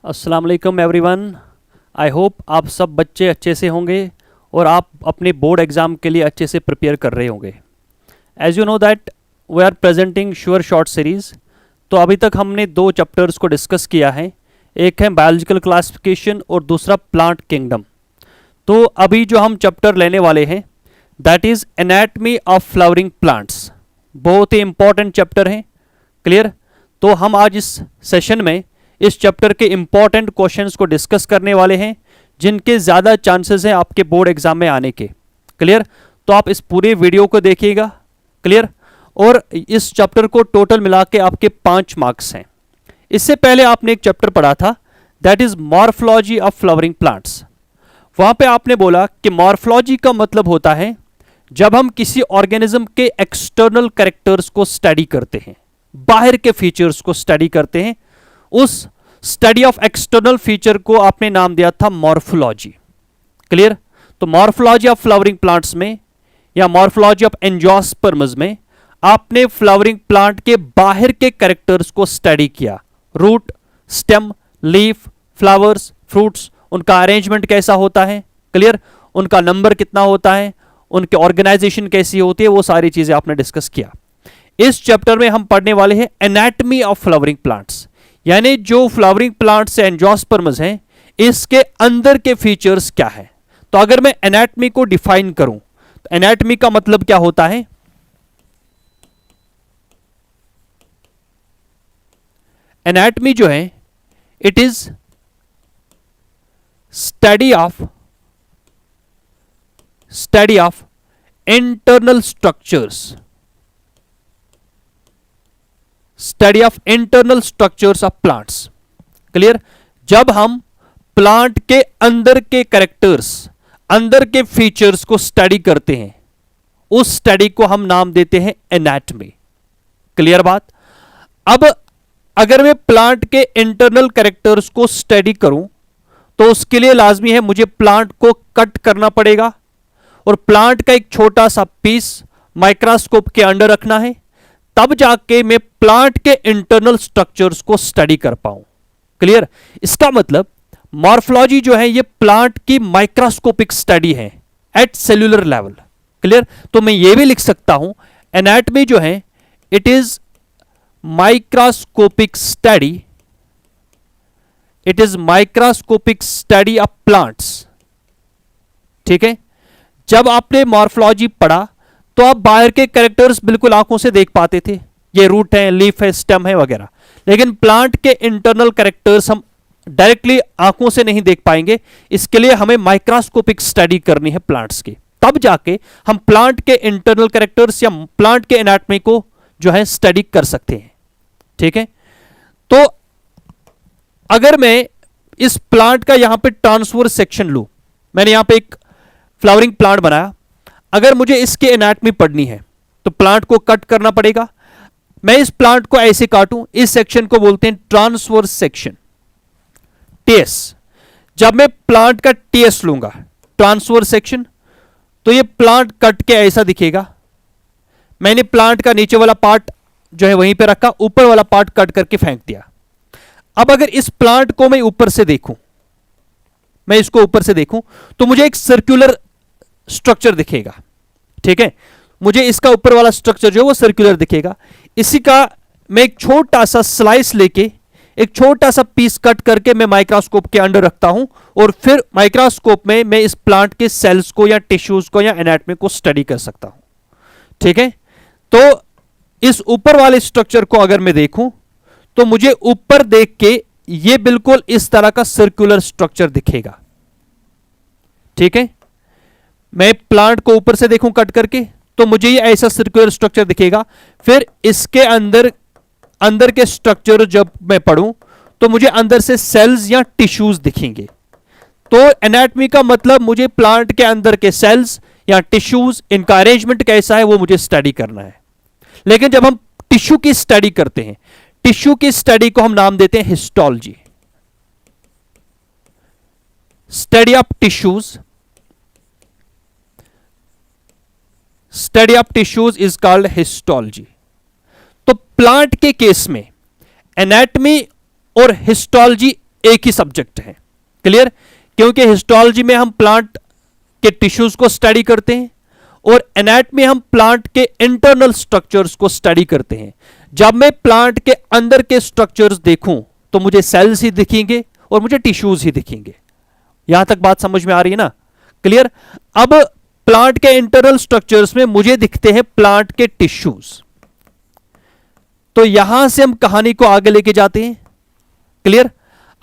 अस्सलाम वालेकुम एवरीवन। आई होप आप सब बच्चे अच्छे से होंगे और आप अपने बोर्ड एग्ज़ाम के लिए अच्छे से प्रिपेयर कर रहे होंगे। As you know that we are presenting sure short series. तो अभी तक हमने दो चैप्टर्स को डिस्कस किया है, एक है बायोलॉजिकल क्लासिफिकेशन और दूसरा प्लांट किंगडम। तो अभी जो हम चैप्टर लेने वाले हैं that is anatomy of flowering plants. बहुत ही इंपॉर्टेंट चैप्टर है, क्लियर। तो हम आज इस सेशन में इस चैप्टर के इंपॉर्टेंट क्वेश्चंस को डिस्कस करने वाले हैं जिनके ज़्यादा चांसेस हैं आपके बोर्ड एग्जाम में आने के, क्लियर। तो आप इस पूरे वीडियो को देखिएगा, क्लियर। और इस चैप्टर को टोटल मिला के आपके 5 मार्क्स हैं। इससे पहले आपने एक चैप्टर पढ़ा था that is morphology of flowering plants. वहां पे आपने बोला कि मॉर्फोलॉजी का मतलब होता है जब हम किसी ऑर्गेनिज्म के एक्सटर्नल कैरेक्टर्स को स्टडी करते हैं, बाहर के फीचर्स को स्टडी करते हैं, उस स्टडी ऑफ एक्सटर्नल फीचर को आपने नाम दिया था मॉर्फोलॉजी, क्लियर। तो मॉर्फोलॉजी ऑफ फ्लावरिंग प्लांट्स में या मॉर्फोलॉजी ऑफ एंजियोस्पर्म्स में आपने फ्लावरिंग प्लांट के बाहर के कैरेक्टर्स को स्टडी किया, root, stem, leaf, flowers, fruits, उनका अरेंजमेंट कैसा होता है, क्लियर, उनका नंबर कितना होता है, उनके ऑर्गेनाइजेशन कैसी होती है, वो सारी चीजें आपने डिस्कस किया। इस चैप्टर में हम पढ़ने वाले हैं एनाटमी ऑफ फ्लावरिंग प्लांट्स, यानी जो फ्लावरिंग प्लांट्स एंजियोस्पर्म्स हैं इसके अंदर के फीचर्स क्या है। तो अगर मैं एनाटमी को डिफाइन करूं तो एनाटमी का मतलब क्या होता है? एनाटमी जो है it is study of internal structures, study of internal structures of plants, clear. जब हम प्लांट के अंदर के कैरेक्टर्स, अंदर के फीचर्स को स्टडी करते हैं उस स्टडी को हम नाम देते हैं एनाटमी, क्लियर बात। अब अगर मैं प्लांट के इंटरनल कैरेक्टर्स को स्टडी करूं तो उसके लिए लाजमी है मुझे प्लांट को कट करना पड़ेगा और प्लांट का एक छोटा सा पीस माइक्रोस्कोप के अंडर रखना है, तब जाके मैं प्लांट के इंटरनल स्ट्रक्चर्स को स्टडी कर पाऊं, क्लियर। इसका मतलब मॉर्फोलॉजी जो है ये प्लांट की माइक्रोस्कोपिक स्टडी है एट सेल्यूलर लेवल, क्लियर। तो मैं ये भी लिख सकता हूं एनाटमी जो है it is microscopic study, it is microscopic study of plants, ठीक है। जब आपने मॉर्फोलॉजी पढ़ा तो आप बाहर के कैरेक्टर्स बिल्कुल आंखों से देख पाते थे, ये रूट है, लीफ है, स्टेम है वगैरह, लेकिन प्लांट के इंटरनल कैरेक्टर्स हम डायरेक्टली आंखों से नहीं देख पाएंगे। इसके लिए हमें माइक्रोस्कोपिक स्टडी करनी है प्लांट्स की, तब जाके हम प्लांट के इंटरनल कैरेक्टर्स या प्लांट के एनाटमी को जो है स्टडी कर सकते हैं, ठीक है। तो अगर मैं इस प्लांट का यहां पे ट्रांसवर्स सेक्शन लूं, मैंने यहां पे एक फ्लावरिंग प्लांट बनाया, अगर मुझे इसके एनाटमी पढ़नी है तो प्लांट को कट करना पड़ेगा। मैं इस प्लांट को ऐसे काटूं, इस सेक्शन को बोलते हैं ट्रांसवर्स सेक्शन, टीएस। जब मैं प्लांट का टीएस लूंगा, ट्रांसवर्स सेक्शन, तो ये प्लांट कट के ऐसा दिखेगा। मैंने प्लांट का नीचे वाला पार्ट जो है वहीं पे रखा, ऊपर वाला पार्ट कट करके फेंक दिया। अब अगर इस प्लांट को मैं ऊपर से देखूं, मैं इसको ऊपर से देखूं तो मुझे एक सर्कुलर स्ट्रक्चर दिखेगा, ठीक है। मुझे इसका ऊपर वाला स्ट्रक्चर जो है वो सर्कुलर दिखेगा। इसी का मैं एक छोटा सा स्लाइस लेके, एक छोटा सा पीस कट करके मैं माइक्रोस्कोप के अंडर रखता हूं और फिर माइक्रोस्कोप में मैं इस प्लांट के सेल्स को या टिश्यूज को या एनाटमी को स्टडी कर सकता हूं, ठीक है। तो इस ऊपर वाले स्ट्रक्चर को अगर मैं देखूं तो मुझे ऊपर देख के ये बिल्कुल इस तरह का सर्कुलर स्ट्रक्चर दिखेगा, ठीक है। मैं प्लांट को ऊपर से देखूं कट करके तो मुझे ये ऐसा सर्कुलर स्ट्रक्चर दिखेगा। फिर इसके अंदर के स्ट्रक्चर जब मैं पढ़ूं तो मुझे अंदर से सेल्स या टिश्यूज दिखेंगे। तो एनाटमी का मतलब मुझे प्लांट के अंदर के सेल्स या टिश्यूज, इनका अरेंजमेंट कैसा है वो मुझे स्टडी करना है। लेकिन जब हम टिश्यू की स्टडी करते हैं, टिश्यू की स्टडी को हम नाम देते हैं histology, study of tissues, study of tissues is called histology. तो प्लांट के केस में एनाटमी और हिस्टोलॉजी एक ही सब्जेक्ट है। क्लियर? क्योंकि हिस्टोलॉजी में हम प्लांट के टिश्यूज को स्टडी करते हैं और एनाटॉमी में हम प्लांट के इंटरनल स्ट्रक्चर्स को स्टडी करते हैं। जब मैं प्लांट के अंदर के स्ट्रक्चर्स देखूं तो मुझे सेल्स ही दिखेंगे और मुझे टिश्यूज ही दिखेंगे। यहां तक बात समझ में आ रही है ना? क्लियर? अब प्लांट के इंटरनल स्ट्रक्चर्स में मुझे दिखते हैं प्लांट के टिश्यूज। तो यहां से हम कहानी को आगे लेके जाते हैं। क्लियर?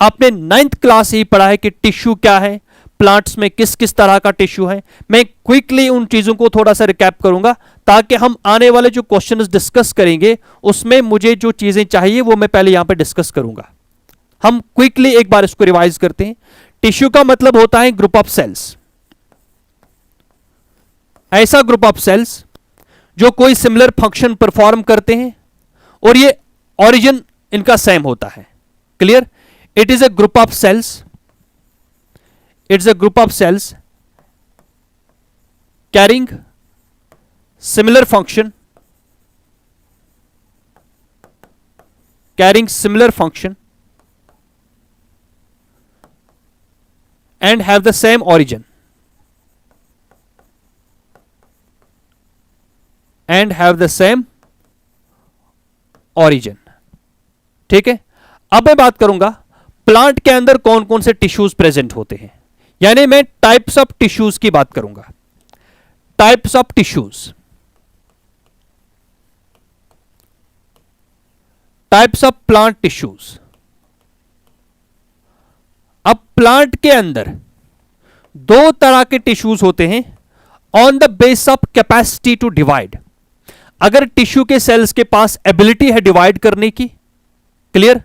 आपने 9th क्लास ही पढ़ा है कि टिश्यू क्या है, प्लांट्स में किस किस तरह का टिश्यू है। मैं क्विकली उन चीजों को थोड़ा सा रिकैप करूंगा ताकि हम आने वाले जो क्वेश्चंस डिस्कस करेंगे उसमें मुझे जो चीजें चाहिए वो मैं पहले यहां पे डिस्कस करूंगा। हम क्विकली एक बार इसको रिवाइज करते हैं। टिश्यू का मतलब होता है ग्रुप ऑफ सेल्स, ऐसा ग्रुप ऑफ सेल्स जो कोई सिमिलर फंक्शन परफॉर्म करते हैं और ये ओरिजिन इनका सेम होता है। Clear? It is a group of cells, it's a group of cells carrying similar function, carrying similar function and have the same origin ठीक है? अब मैं बात करूंगा प्लांट के अंदर कौन कौन से टिश्यूज प्रेजेंट होते हैं, यानी मैं टाइप्स ऑफ टिश्यूज की बात करूंगा। Types of tissues, types of plant tissues. अब प्लांट के अंदर दो तरह के टिश्यूज होते हैं on the base of capacity to divide. अगर टिश्यू के सेल्स के पास एबिलिटी है डिवाइड करने की, क्लियर,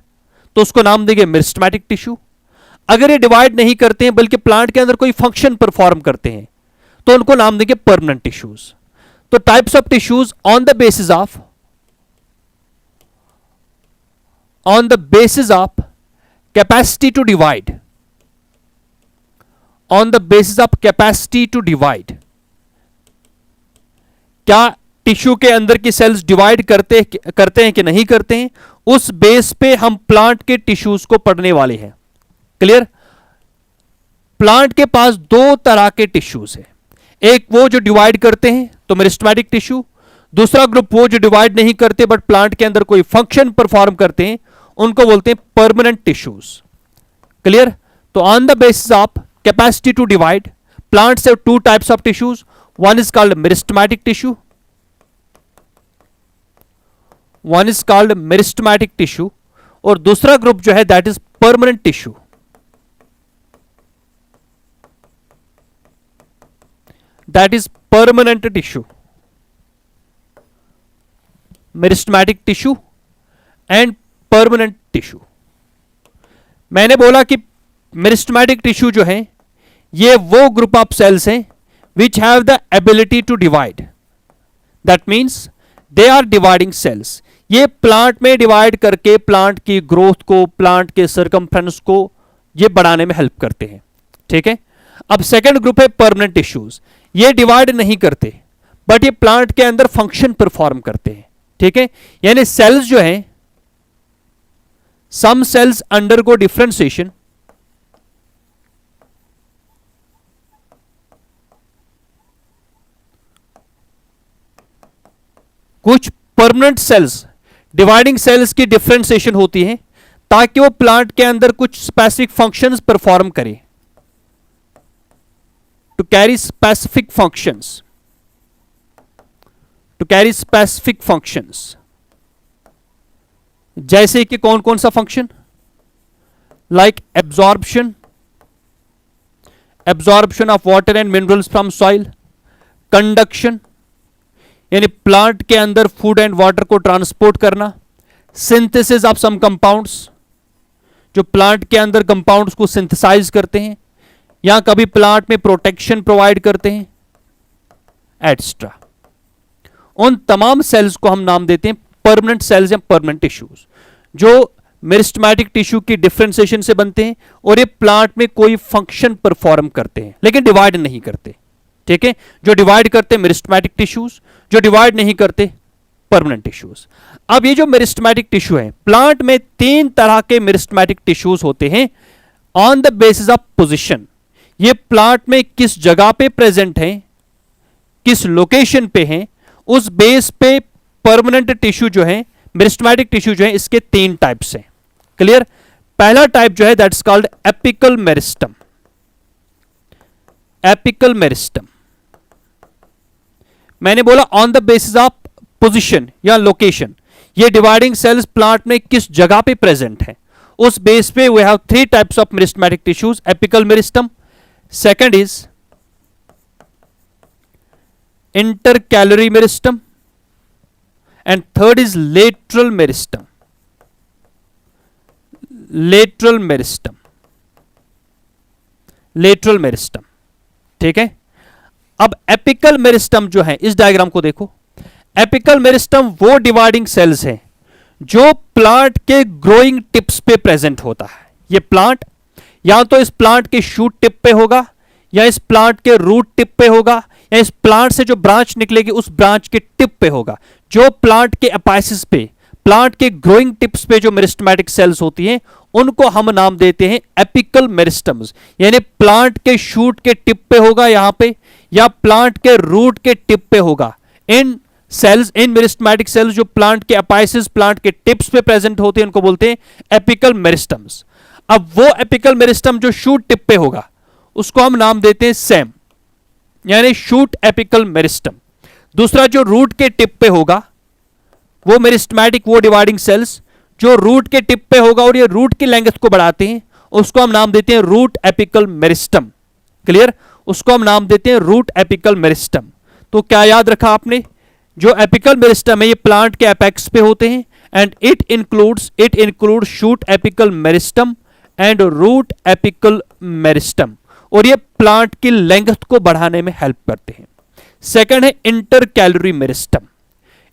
तो उसको नाम देंगे मेरिस्टेमेटिक टिश्यू। अगर ये डिवाइड नहीं करते हैं बल्कि प्लांट के अंदर कोई फंक्शन परफॉर्म करते हैं तो उनको नाम देंगे परमानेंट टिश्यूज। तो types of tissues on the basis of capacity to divide, on the basis of capacity to divide. क्या टिश्यू के अंदर की सेल्स डिवाइड करते हैं कि नहीं करते हैं, उस बेस पे हम प्लांट के टिश्यूज को पढ़ने वाले हैं। क्लियर? प्लांट के पास दो तरह के टिश्यूज हैं, एक वो जो डिवाइड करते हैं तो मेरिस्टेमेटिक टिश्यू, दूसरा ग्रुप वो जो डिवाइड नहीं करते बट प्लांट के अंदर कोई फंक्शन परफॉर्म करते हैं, उनको बोलते हैं परमानेंट टिश्यूज। क्लियर? तो on the basis of capacity to divide, plants have two types of tissues, one is called meristematic tissue, one is called meristematic tissue, और दूसरा ग्रुप जो है that is permanent tissue. That is permanent tissue, meristematic tissue and permanent tissue. मैंने बोला कि meristematic tissue जो है ये वो ग्रुप ऑफ सेल्स हैं which have the ability to divide, that means they are dividing cells. ये प्लांट में डिवाइड करके प्लांट की ग्रोथ को, प्लांट के सर्कमफ्रेंस को ये बढ़ाने में हेल्प करते हैं। ठीक है? अब सेकंड ग्रुप है परमानेंट टिश्यूज। ये डिवाइड नहीं करते बट ये प्लांट के अंदर फंक्शन परफॉर्म करते हैं। ठीक है? यानी सेल्स जो हैं, सम सेल्स अंडरगो डिफरेंशिएशन, कुछ परमानेंट सेल्स, डिवाइडिंग सेल्स की डिफरेंशिएशन होती है ताकि वो प्लांट के अंदर कुछ स्पेसिफिक फंक्शंस परफॉर्म करे, to carry specific functions, to carry specific functions. जैसे कि कौन कौन सा function? Like absorption, absorption of water and minerals from soil, conduction यानी प्लांट के अंदर फूड एंड वाटर को ट्रांसपोर्ट करना, सिंथेसिस ऑफ सम कंपाउंड्स, जो प्लांट के अंदर कंपाउंड्स को सिंथेसाइज करते हैं या कभी प्लांट में प्रोटेक्शन प्रोवाइड करते हैं, एटसेट्रा। उन तमाम सेल्स को हम नाम देते हैं परमानेंट सेल्स या परमानेंट टिश्यूज, जो मेरिस्टेमेटिक टिश्यू की डिफरेंशिएशन से बनते हैं और ये प्लांट में कोई फंक्शन परफॉर्म करते हैं लेकिन डिवाइड नहीं करते। ठीक है? जो डिवाइड करते हैं मेरिस्टेमेटिक टिश्यूज, जो डिवाइड नहीं करते परमानेंट टिश्यूज। अब ये जो मेरिस्टेमेटिक टिश्यू है, प्लांट में 3 तरह के मेरिस्टेमेटिक टिश्यूज होते हैं on the basis of position. ये प्लांट में किस जगह पे प्रेजेंट है, किस लोकेशन पे है, उस बेस पे परमानेंट टिश्यू जो है, मेरिस्टेमेटिक टिश्यू जो है, इसके 3 टाइप्स हैं। क्लियर? पहला टाइप जो है that's called apical meristem. Apical meristem मैंने बोला on the basis of position या लोकेशन, ये डिवाइडिंग सेल्स प्लांट में किस जगह पे प्रेजेंट है, उस बेस पे we have 3 types of meristematic tissues, apical meristem, second is intercalary meristem and third is lateral meristem. Lateral meristem, lateral meristem, ठीक है। अब एपिकल मेरिस्टम जो है, इस डायग्राम को देखो, एपिकल मेरिस्टम वो डिवाइडिंग सेल्स हैं जो प्लांट के ग्रोइंग टिप्स पे प्रेजेंट होता है। ये प्लांट या तो इस प्लांट के शूट टिप पे होगा, या इस प्लांट के रूट टिप पे होगा, या इस प्लांट से जो ब्रांच निकलेगी उस ब्रांच के टिप पे होगा। जो प्लांट के एपाइसिस पे, प्लांट के ग्रोइंग टिप्स पे जो मेरिस्टेमेटिक सेल्स होती हैं, उनको हम नाम देते हैं एपिकल मेरिस्टम्स। यानी प्लांट के शूट के टिप पे होगा यहां पे, या प्लांट के रूट के टिप पे होगा। इन सेल्स, इन मेरिस्टेमेटिक सेल्स जो प्लांट के एपाइसिस, प्लांट के टिप्स पे प्रेजेंट होते हैं, उनको बोलते हैं एपिकल मेरिस्टम्स। अब वो एपिकल मेरिस्टम जो शूट टिप पे होगा उसको हम नाम देते हैं सेम, यानी शूट एपिकल मेरिस्टम। दूसरा जो रूट के टिप पे होगा वो मेरिस्टेमेटिक, वो डिवाइडिंग सेल्स जो रूट के टिप पे होगा और ये रूट की लेंथ को बढ़ाते हैं, उसको हम नाम देते हैं रूट एपिकल मेरिस्टम। क्लियर? उसको हम नाम देते हैं रूट एपिकल मेरिस्टम। तो क्या याद रखा आपने? जो एपिकल मेरिस्टम है ये प्लांट के एपेक्स पे होते हैं, and it include shoot apical meristem and root apical meristem, और ये प्लांट की लेंथ को बढ़ाने में हेल्प करते हैं। सेकंड है इंटरकैलरी मेरिस्टम।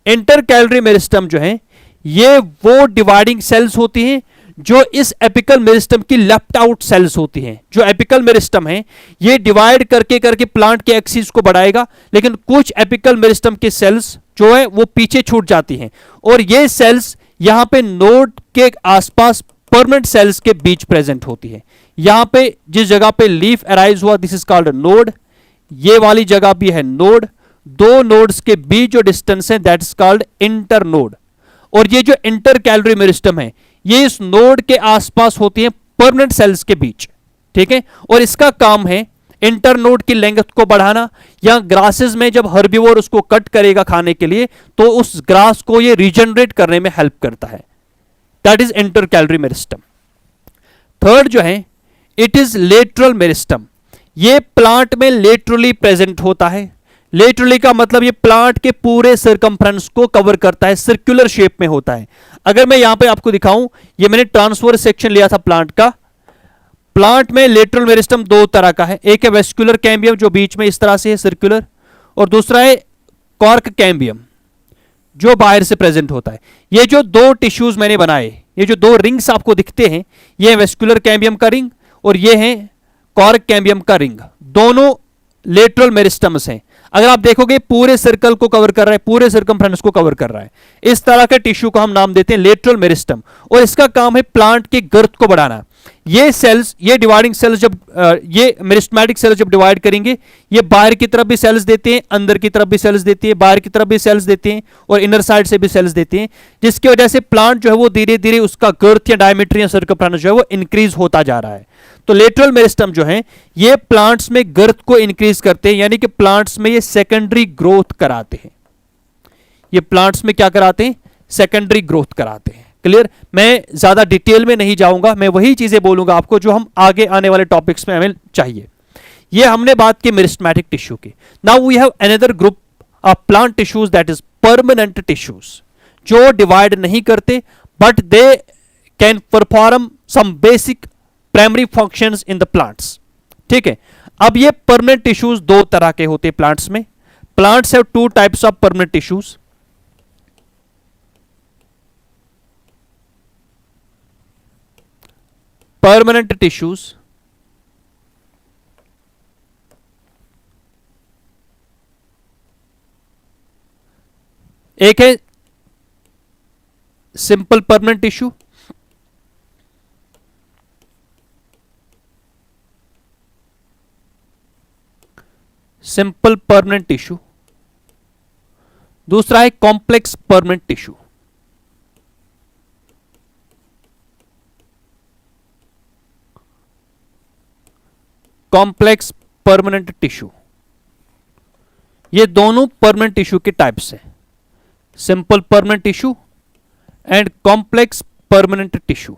इंटरकैलरी मेरिस्टम जो है ये वो डिवाइडिंग सेल्स होती हैं जो इस एपिकल मेरिस्टम की लेफ्ट आउट सेल्स होती हैं। जो एपिकल मेरिस्टम है ये डिवाइड करके करके प्लांट के एक्सिस को बढ़ाएगा, लेकिन कुछ एपिकल मेरिस्टम के सेल्स जो है वो पीछे छूट जाती हैं, और ये सेल्स यहां पे नोड के आसपास परमानेंट सेल्स के बीच प्रेजेंट होती है। यहां पे जिस जगह पे लीफ अराइज हुआ दिस इज कॉल्ड नोड, ये वाली जगह भी है नोड। दो नोड्स के बीच जो डिस्टेंस है दैट इज कॉल्ड इंटरनोड। और ये जो इंटरकैलरी मेरिस्टम है ये इस नोड के आसपास होती है परमानेंट सेल्स के बीच, ठीक है। और इसका काम है इंटरनोड की लेंथ को बढ़ाना, या ग्रासेस में जब हर्बिवोर उसको कट करेगा खाने के लिए तो उस ग्रास को ये रीजनरेट करने में हेल्प करता है। That is intercalary meristem. Third जो है इट इज लेटरल मेरिस्टम। ये प्लांट में लेटरली प्रेजेंट होता है। लेटरली का मतलब ये प्लांट के पूरे सर्कमफ्रेंस को कवर करता है, सर्कुलर शेप में होता है। अगर मैं यहां पे आपको दिखाऊं, ये मैंने ट्रांसफर सेक्शन लिया था प्लांट का। प्लांट में लेटरल मेरिस्टम 2 तरह का है, एक है वेस्कुलर कैम्बियम जो बीच में इस तरह से है सर्कुलर, और दूसरा है कॉर्क कैम्बियम जो बाहर से प्रेजेंट होता है। ये जो 2 टिश्यूज मैंने बनाए, ये जो 2 रिंग्स आपको दिखते हैं, ये है वेस्कुलर कैम्बियम का रिंग और ये है कॉर्क कैम्बियम का रिंग। दोनों लेटरल मेरिस्टम्स हैं। अगर आप देखोगे पूरे सर्कल को कवर कर रहा है, पूरे सर्कमफ्रेंस को कवर कर रहा है। इस तरह के टिश्यू को हम नाम देते हैं लेटरल मेरिस्टम, और इसका काम है प्लांट की गर्थ को बढ़ाना। ये सेल्स, ये डिवाइडिंग सेल्स जब ये मेरिस्टेमेटिक सेल्स जब डिवाइड करेंगे, ये बाहर की तरफ भी सेल्स देते हैं, अंदर की तरफ भी सेल्स देते हैं, बाहर की तरफ भी सेल्स देते हैं और इनर साइड से भी सेल्स देते हैं, जिसकी वजह से प्लांट जो है वो धीरे धीरे उसका गर्थ या डायमीटर या सर्कमफ्रेंस जो है वो इंक्रीज होता जा रहा है। तो लेटरल मेरिस्टम जो है ये प्लांट्स में गर्थ को इंक्रीज करते हैं, यानी कि प्लांट्स में ये सेकेंडरी ग्रोथ कराते हैं। ये प्लांट्स में क्या कराते हैं? सेकेंडरी ग्रोथ कराते हैं। क्लियर? मैं ज्यादा डिटेल में नहीं जाऊंगा, मैं वही चीजें बोलूंगा आपको जो हम आगे आने वाले टॉपिक्स में हमें चाहिए। ये हमने बात की मेरिस्टेमेटिक टिश्यू की। Now we have another group of plant tissues that is permanent tissues, जो डिवाइड नहीं करते but they can perform some basic primary functions in the plants. ठीक है, अब ये परमानेंट टिश्यूज 2 तरह के होते हैं प्लांट्स में। Plants have 2 types of permanent tissues. Permanent tissues एक है simple permanent tissue, simple permanent tissue, दूसरा है complex permanent tissue. Complex permanent tissue, ये दोनों परमानेंट टिश्यू के टाइप्स हैं, simple permanent tissue and complex permanent tissue.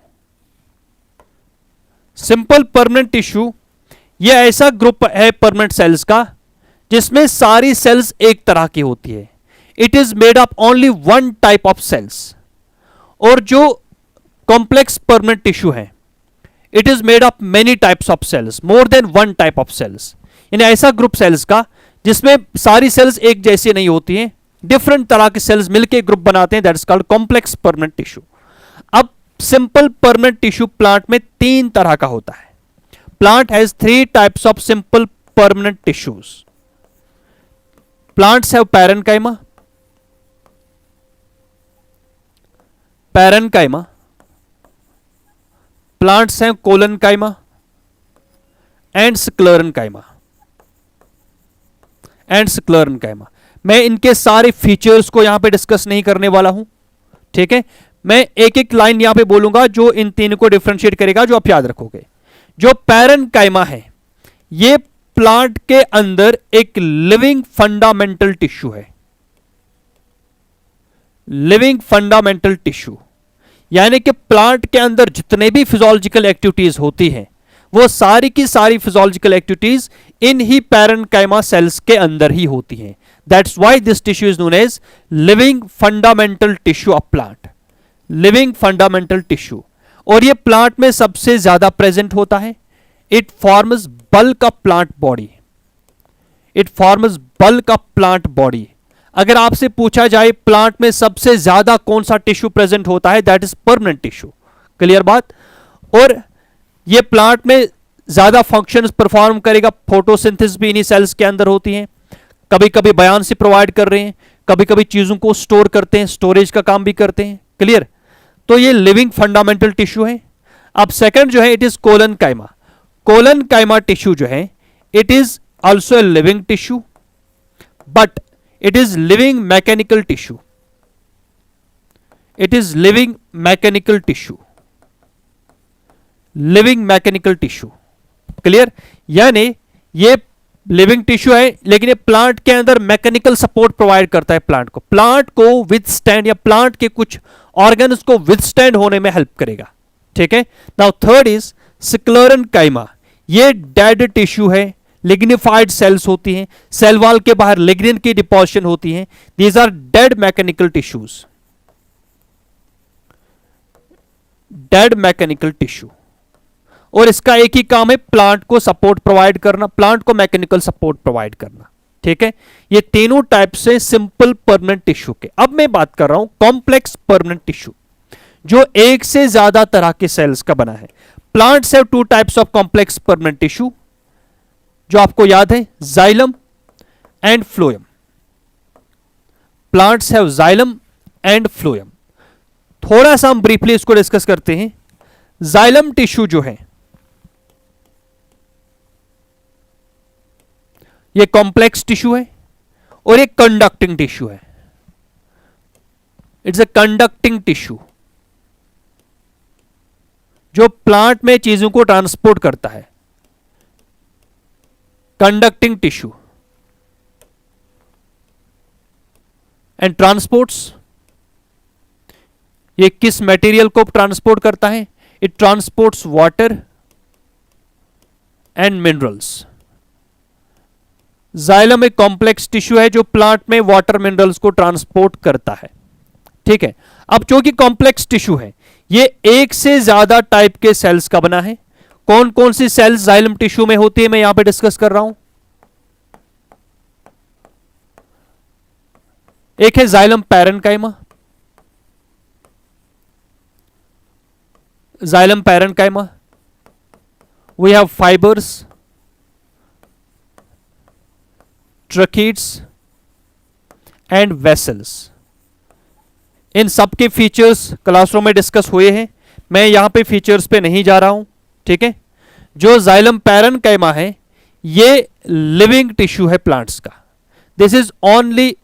Simple permanent tissue ये ऐसा ग्रुप है परमानेंट सेल्स का जिसमें सारी सेल्स एक तरह की होती है। It is made up only one type of cells. और जो कॉम्प्लेक्स परमानेंट टिश्यू है, it is made up many types of cells, more than one type of cells. यानी ऐसा ग्रुप सेल्स का जिसमें सारी सेल्स एक जैसी नहीं होती हैं, डिफरेंट तरह के सेल्स मिलकर ग्रुप बनाते हैं, that is called complex permanent tissue. अब सिंपल परमानेंट टिश्यू प्लांट में 3 तरह का होता है। Plant has 3 types of simple permanent tissues. Plants have parenchyma, parenchyma, plants have collenchyma and sclerenchyma, and sclerenchyma. मैं इनके सारे फीचर्स को यहां पे डिस्कस नहीं करने वाला हूं, ठीक है। मैं एक एक लाइन यहां पे बोलूंगा जो इन 3 को डिफरेंशिएट करेगा, जो आप याद रखोगे। जो पैरेन्काइमा है, ये प्लांट के अंदर एक लिविंग फंडामेंटल टिश्यू है। लिविंग फंडामेंटल टिश्यू यानी कि प्लांट के अंदर जितने भी फिजियोलॉजिकल एक्टिविटीज होती हैं, वो सारी की सारी फिजियोलॉजिकल एक्टिविटीज इन ही पैरेन्काइमा सेल्स के अंदर ही होती हैं। That's why this tissue is known as living fundamental tissue of plant, living fundamental tissue. और ये प्लांट में सबसे ज्यादा प्रेजेंट होता है। It forms bulk of plant body, it forms bulk of plant body. अगर आपसे पूछा जाए प्लांट में सबसे ज्यादा कौन सा टिश्यू प्रेजेंट होता है, that is permanent tissue. Clear बात। और ये प्लांट में ज्यादा फंक्शंस परफॉर्म करेगा। फोटोसिंथेसिस भी इन्हीं सेल्स के अंदर होती हैं। कभी कभी बयान से प्रोवाइड कर रहे हैं, कभी कभी चीजों को स्टोर करते हैं, स्टोरेज का काम भी करते हैं। क्लियर। तो ये लिविंग फंडामेंटल टिश्यू है। अब सेकंड जो है, it is collenchyma. Collenchyma tissue जो है, it is also a living tissue, but it is living mechanical tissue, it is living mechanical tissue, living mechanical tissue। Clear. यानी ये लिविंग टिश्यू है, लेकिन ये प्लांट के अंदर मैकेनिकल सपोर्ट प्रोवाइड करता है प्लांट को, प्लांट को विथस्टैंड या प्लांट के कुछ ऑर्गन्स को विथस्टैंड होने में हेल्प करेगा। ठीक है। Now third is sclerenchyma. ये डेड टिश्यू है, लिग्निफाइड सेल्स होती हैं, सेल वॉल के बाहर लिग्निन की डिपोजिशन होती हैं। These are dead mechanical tissues, dead mechanical tissue. और इसका एक ही काम है, प्लांट को सपोर्ट प्रोवाइड करना, प्लांट को मैकेनिकल सपोर्ट प्रोवाइड करना। ठीक है। ये तीनों टाइप से सिंपल परमानेंट टिश्यू के। अब मैं बात कर रहा हूं कॉम्प्लेक्स परमानेंट टिश्यू, जो एक से ज्यादा तरह के सेल्स का बना है। Plants have 2 types of complex permanent tissue, जो आपको याद है, xylem and phloem. Plants have xylem and phloem. थोड़ा सा हम ब्रीफली इसको डिस्कस करते हैं। जाइलम टिश्यू जो है, ये कॉम्प्लेक्स टिश्यू है और ये कंडक्टिंग टिश्यू है। इट्स ए कंडक्टिंग टिश्यू जो प्लांट में चीजों को ट्रांसपोर्ट करता है। Conducting tissue and transports. ये किस मटेरियल को ट्रांसपोर्ट करता है? It transports water and minerals. Xylem एक कॉम्प्लेक्स टिश्यू है जो प्लांट में वाटर मिनरल्स को ट्रांसपोर्ट करता है। ठीक है। अब चूंकि कॉम्प्लेक्स टिश्यू है, ये एक से ज्यादा टाइप के सेल्स का बना है। कौन कौन सी सेल्स जाइलम टिश्यू में होती है, मैं यहां पे डिस्कस कर रहा हूं। एक है xylem parenchyma, xylem parenchyma. We have fibres, tracheids and vessels. इन सब के फीचर्स क्लासरूम में डिस्कस हुए हैं, मैं यहां पे फीचर्स पे नहीं जा रहा हूं, ठीक है। जो जाइलम पैरेन्काइमा है ये लिविंग टिश्यू है प्लांट्स का। दिस इज ओनली,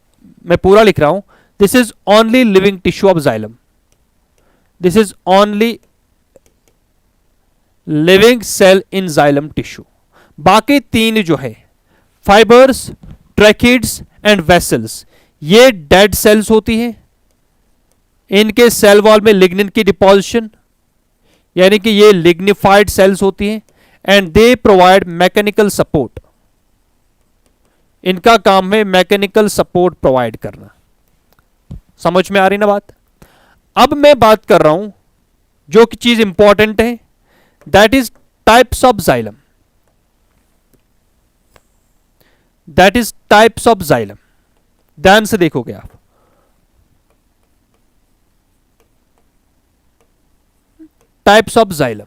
मैं पूरा लिख रहा हूं, this is only living tissue of xylem, this is only living cell in xylem tissue. बाकी तीन जो है फाइबर्स, ट्रैकिड्स एंड वेसल्स, ये डेड सेल्स होती हैं। इनके सेल वॉल में लिग्निन की डिपॉजिशन, यानी कि ये लिग्निफाइड सेल्स होती हैं, and they provide mechanical support. इनका काम है मैकेनिकल सपोर्ट प्रोवाइड करना। समझ में आ रही ना बात? अब मैं बात कर रहा हूं जो कि चीज इंपॉर्टेंट है, that is types of xylem, that is types of xylem. ध्यान से देखोगे आप, टाइप्स ऑफ जाइलम।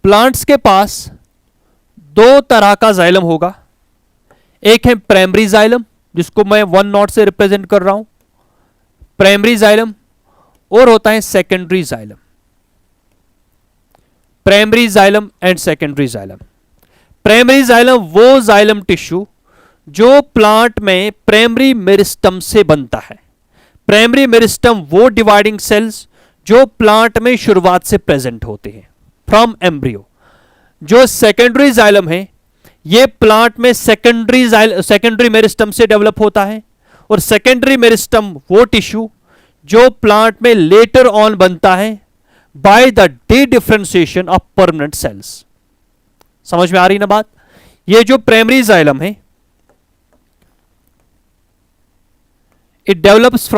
प्लांट्स के पास दो तरह का जाइलम होगा, एक है प्राइमरी जाइलम जिसको मैं 1 नॉट से रिप्रेजेंट कर रहा हूं, प्राइमरी जाइलम, और होता है secondary xylem. Primary xylem and secondary xylem. Primary xylem वो जाइलम टिश्यू जो प्लांट में प्राइमरी मेरिस्टम से बनता है। प्राइमरी मेरिस्टम वो डिवाइडिंग सेल्स जो प्लांट में शुरुआत से प्रेजेंट होते हैं फ्रॉम एम्ब्रियो। जो सेकेंडरी जाइलम है ये प्लांट में सेकेंडरी मेरिस्टम से डेवलप होता है, और सेकेंडरी मेरिस्टम वो टिश्यू जो प्लांट में लेटर ऑन बनता है by the D differentiation of permanent cells. समझ में आ रही ना बात? ये जो प्राइमरी जाइलम है इट डेवलप्स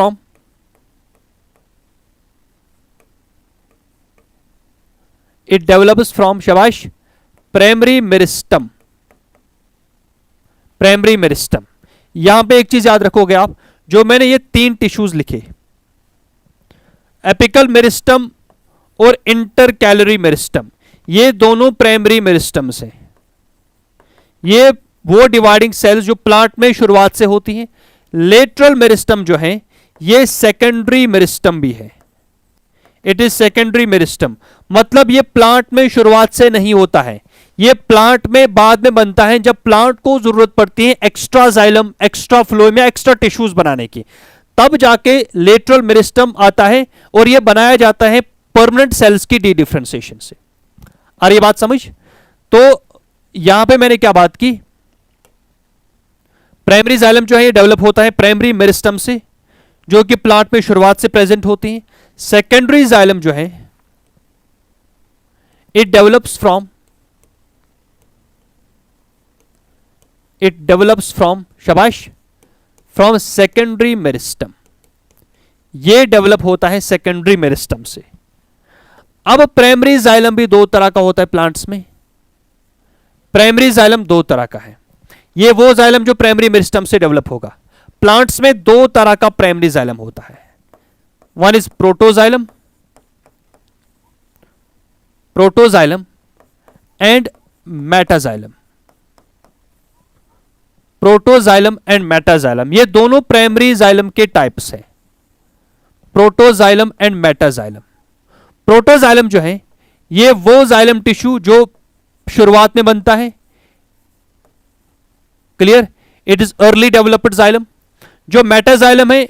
फ्रॉम शाबाश प्राइमरी मेरिस्टम। प्राइमरी मेरिस्टम, यहां पे एक चीज याद रखोगे आप, जो मैंने ये 3 टिश्यूज लिखे, एपिकल मेरिस्टम और इंटरकैलरी मेरिस्टम, ये दोनों प्राइमरी मेरिस्टम्स हैं। ये वो डिवाइडिंग सेल्स जो प्लांट में शुरुआत से होती हैं। लेटरल मेरिस्टम जो है ये सेकेंडरी मेरिस्टम भी है, इट इज सेकेंडरी मेरिस्टम। मतलब ये प्लांट में शुरुआत से नहीं होता है, ये प्लांट में बाद में बनता है जब प्लांट को जरूरत पड़ती है एक्स्ट्रा जाइलम, एक्स्ट्रा फ्लोएम या एक्स्ट्रा टिश्यूज बनाने की, तब जाके लेटरल मेरिस्टम आता है और ये बनाया जाता है परमानेंट सेल्स की डी डिफरेंशिएशन से। आ रही बात समझ? तो यहां पे मैंने क्या बात की, प्राइमरी जाइलम जो है ये डेवलप होता है प्राइमरी मेरिस्टम से जो कि प्लांट में शुरुआत से प्रेजेंट होती है। सेकेंडरी जाइलम जो है इट डेवलप्स फ्रॉम शाबाश फ्रॉम सेकेंडरी मेरिस्टम। ये डेवलप होता है सेकेंडरी मेरिस्टम से। अब प्राइमरी जाइलम भी 2 तरह का होता है प्लांट्स में। प्राइमरी जाइलम 2 तरह का है, ये वो जाइलम जो प्राइमरी मेरिस्टम से डेवलप होगा। प्लांट्स में 2 तरह का प्राइमरी जाइलम होता है, one is protoxylem and metaxylem. Protoxylem and metaxylem ये दोनों प्राइमरी जाइलम के टाइप्स हैं, प्रोटोजाइलम एंड मेटाजाइलम। प्रोटोजाइलम जो है ये वो जाइलम टिश्यू जो शुरुआत में बनता है, clear, it is early developed xylem. जो मेटाजाइलम है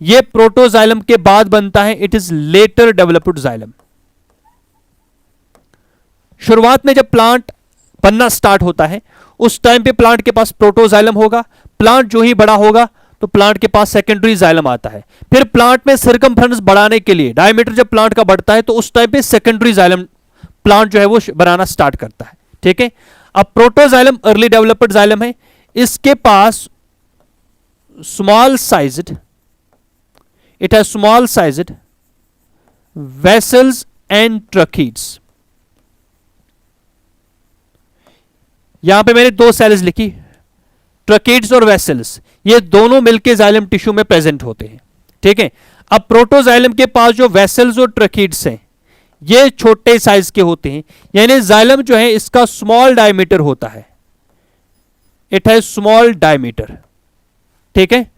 ये प्रोटोजाइलम के बाद बनता है, it is later developed xylem. शुरुआत में जब प्लांट बनना स्टार्ट होता है उस टाइम पे प्लांट के पास प्रोटोजाइलम होगा। प्लांट जो ही बड़ा होगा तो प्लांट के पास सेकेंडरी जाइलम आता है। फिर प्लांट में सर्कमफ्रेंस बढ़ाने के लिए डायमीटर जब प्लांट का बढ़ता है तो उस टाइम पे सेकेंडरी जाइलम प्लांट जो है वो बनाना स्टार्ट करता है, ठीक है। अब प्रोटोजाइलम अर्ली डेवलप्ड जाइलम है, इसके पास small sized, it has small sized vessels and tracheids. यहां पे मैंने 2 सेल्स लिखी, ट्रकीड्स और वेसल्स, ये दोनों मिलके जाइलम टिश्यू में प्रेजेंट होते हैं, ठीक है। अब प्रोटोजाइलम के पास जो वेसल्स और ट्रकीड्स हैं ये छोटे साइज के होते हैं, यानी जाइलम जो है इसका स्मॉल डायमीटर होता है, इट हैज स्मॉल डायमीटर, ठीक है।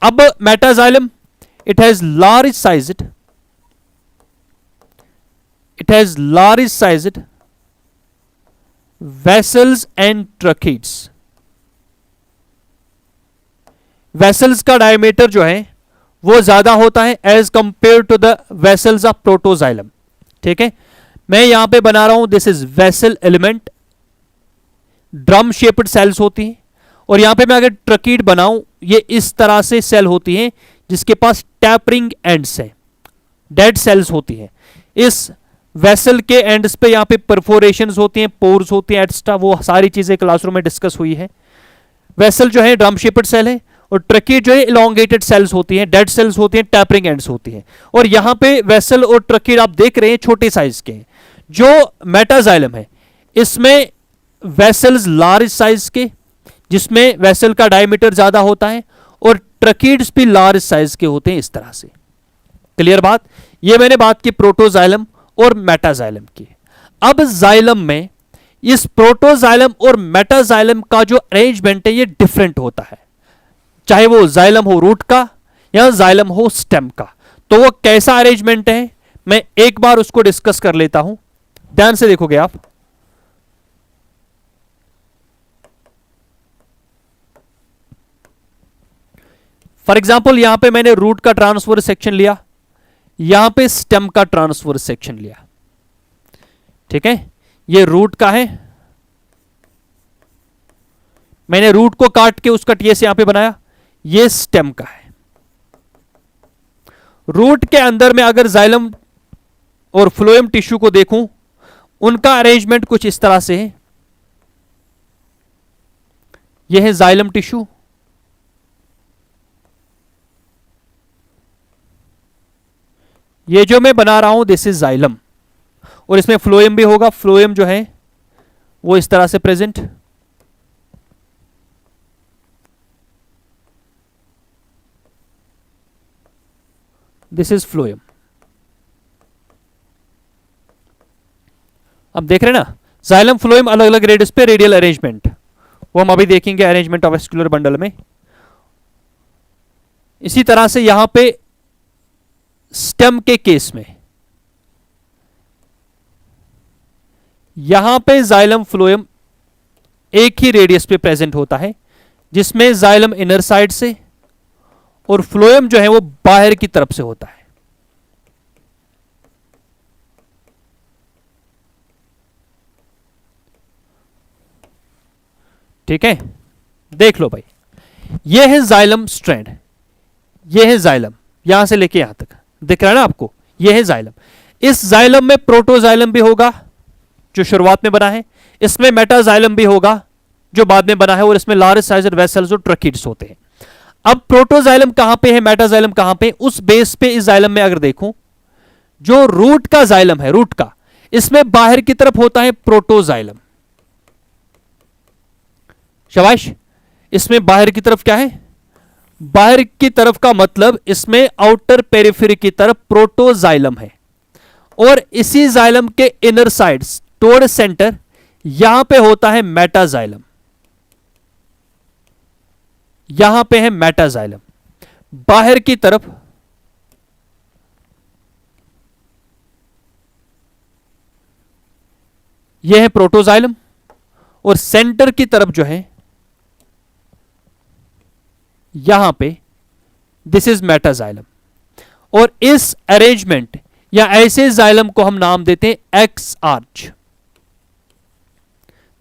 अब metaxylem, it has large sized vessels and tracheids. Vessels का डायमीटर जो है वो ज्यादा होता है as compare to the vessels of protoxylem. ठीक है, मैं यहां पे बना रहा हूं, this is vessel element, drum shaped cells होती हैं. और यहां पे मैं अगर ट्रकीड बनाऊं, ये इस तरह से सेल होती हैं जिसके पास टैपरिंग एंड्स हैं, डेड सेल्स होती हैं. इस वेसल के एंड्स पे यहां पे परफोरेशंस होती हैं, पोर्स होती हैं, एक्स्ट्रा, वो सारी चीजें क्लासरूम में डिस्कस हुई है. वेसल जो है ड्रम शेप्ड सेल है, और ट्रकीड जो है इलोंगेटेड सेल्स होती हैं, डेड सेल्स होती हैं, टैपरिंग एंड्स होती हैं. और यहां पे वेसल और ट्रकीड आप देख रहे हैं छोटे साइज के हैं. जो मेटाजाइलम है इसमें वेसल्स लार्ज साइज के, जिसमें वेसल का डायमीटर ज्यादा होता है, और ट्रकीड्स भी लार्ज साइज के होते हैं. इस तरह से क्लियर बात. ये मैंने बात की प्रोटोजाइलम और मेटाजाइलम की. अब जाइलम में इस प्रोटोजाइलम और मेटाजाइलम का जो अरेंजमेंट है ये डिफरेंट होता है, चाहे वो जाइलम हो रूट का या जाइलम हो स्टेम का. तो वो कैसा अरेंजमेंट है मैं एक बार उसको डिस्कस कर लेता हूं. ध्यान से देखोगे आप. फॉर एग्जाम्पल यहां पे मैंने रूट का ट्रांसफर सेक्शन लिया, यहां पे स्टेम का ट्रांसफर सेक्शन लिया. ठीक है, ये रूट का है, मैंने रूट को काट के उसका टीएस यहां पे बनाया. ये स्टेम का है. रूट के अंदर में अगर जाइलम और फ्लोएम टिश्यू को देखूं, उनका अरेंजमेंट कुछ इस तरह से है. यह है जाइलम टिश्यू, ये जो मैं बना रहा हूं दिस इज जाइलम, और इसमें फ्लोएम भी होगा. फ्लोएम जो है वो इस तरह से प्रेजेंट. This is phloem. अब देख रहे हैं ना, जाइलम फ्लोएम अलग अलग रेडियस पे रेडियल अरेंजमेंट, वो हम अभी देखेंगे अरेंजमेंट ऑफ वेस्कुलर बंडल में. इसी तरह से यहां पे स्टेम के केस में यहां पे जाइलम फ्लोएम एक ही रेडियस पे प्रेजेंट होता है, जिसमें जाइलम इनर साइड से और फ्लोएम जो है वो बाहर की तरफ से होता है. ठीक है, देख लो भाई, ये है जाइलम स्ट्रैंड, ये है जाइलम, यहां से लेके यहां तक दिख रहा है ना आपको, ये है जाइलम. इस जाइलम में प्रोटोजाइलम भी होगा जो शुरुआत में बना है, इसमें मेटाजाइलम भी होगा जो बाद में बना है, और इसमें लार्ज साइज्ड वेसल्स और ट्रकीड्स होते हैं. अब प्रोटोजाइलम कहां पे है, मेटाजाइलम कहां पे, उस बेस पे इस जाइलम में अगर देखूं, जो रूट का जाइलम है, रूट का, इसमें बाहर की तरफ होता है प्रोटोजाइलम. शाबाश, इसमें बाहर की तरफ क्या है, बाहर की तरफ का मतलब इसमें आउटर पेरिफेरी की तरफ प्रोटोजाइलम है, और इसी जाइलम के इनर साइड्स टोवर्ड सेंटर यहां पे होता है मेटाजाइलम. यहां पे है मेटाजाइलम बाहर की तरफ. यह है प्रोटोजाइलम, और सेंटर की तरफ जो है यहां पे दिस इज मेटाजाइलम. और इस अरेंजमेंट या ऐसे जाइलम को हम नाम देते हैं x arch.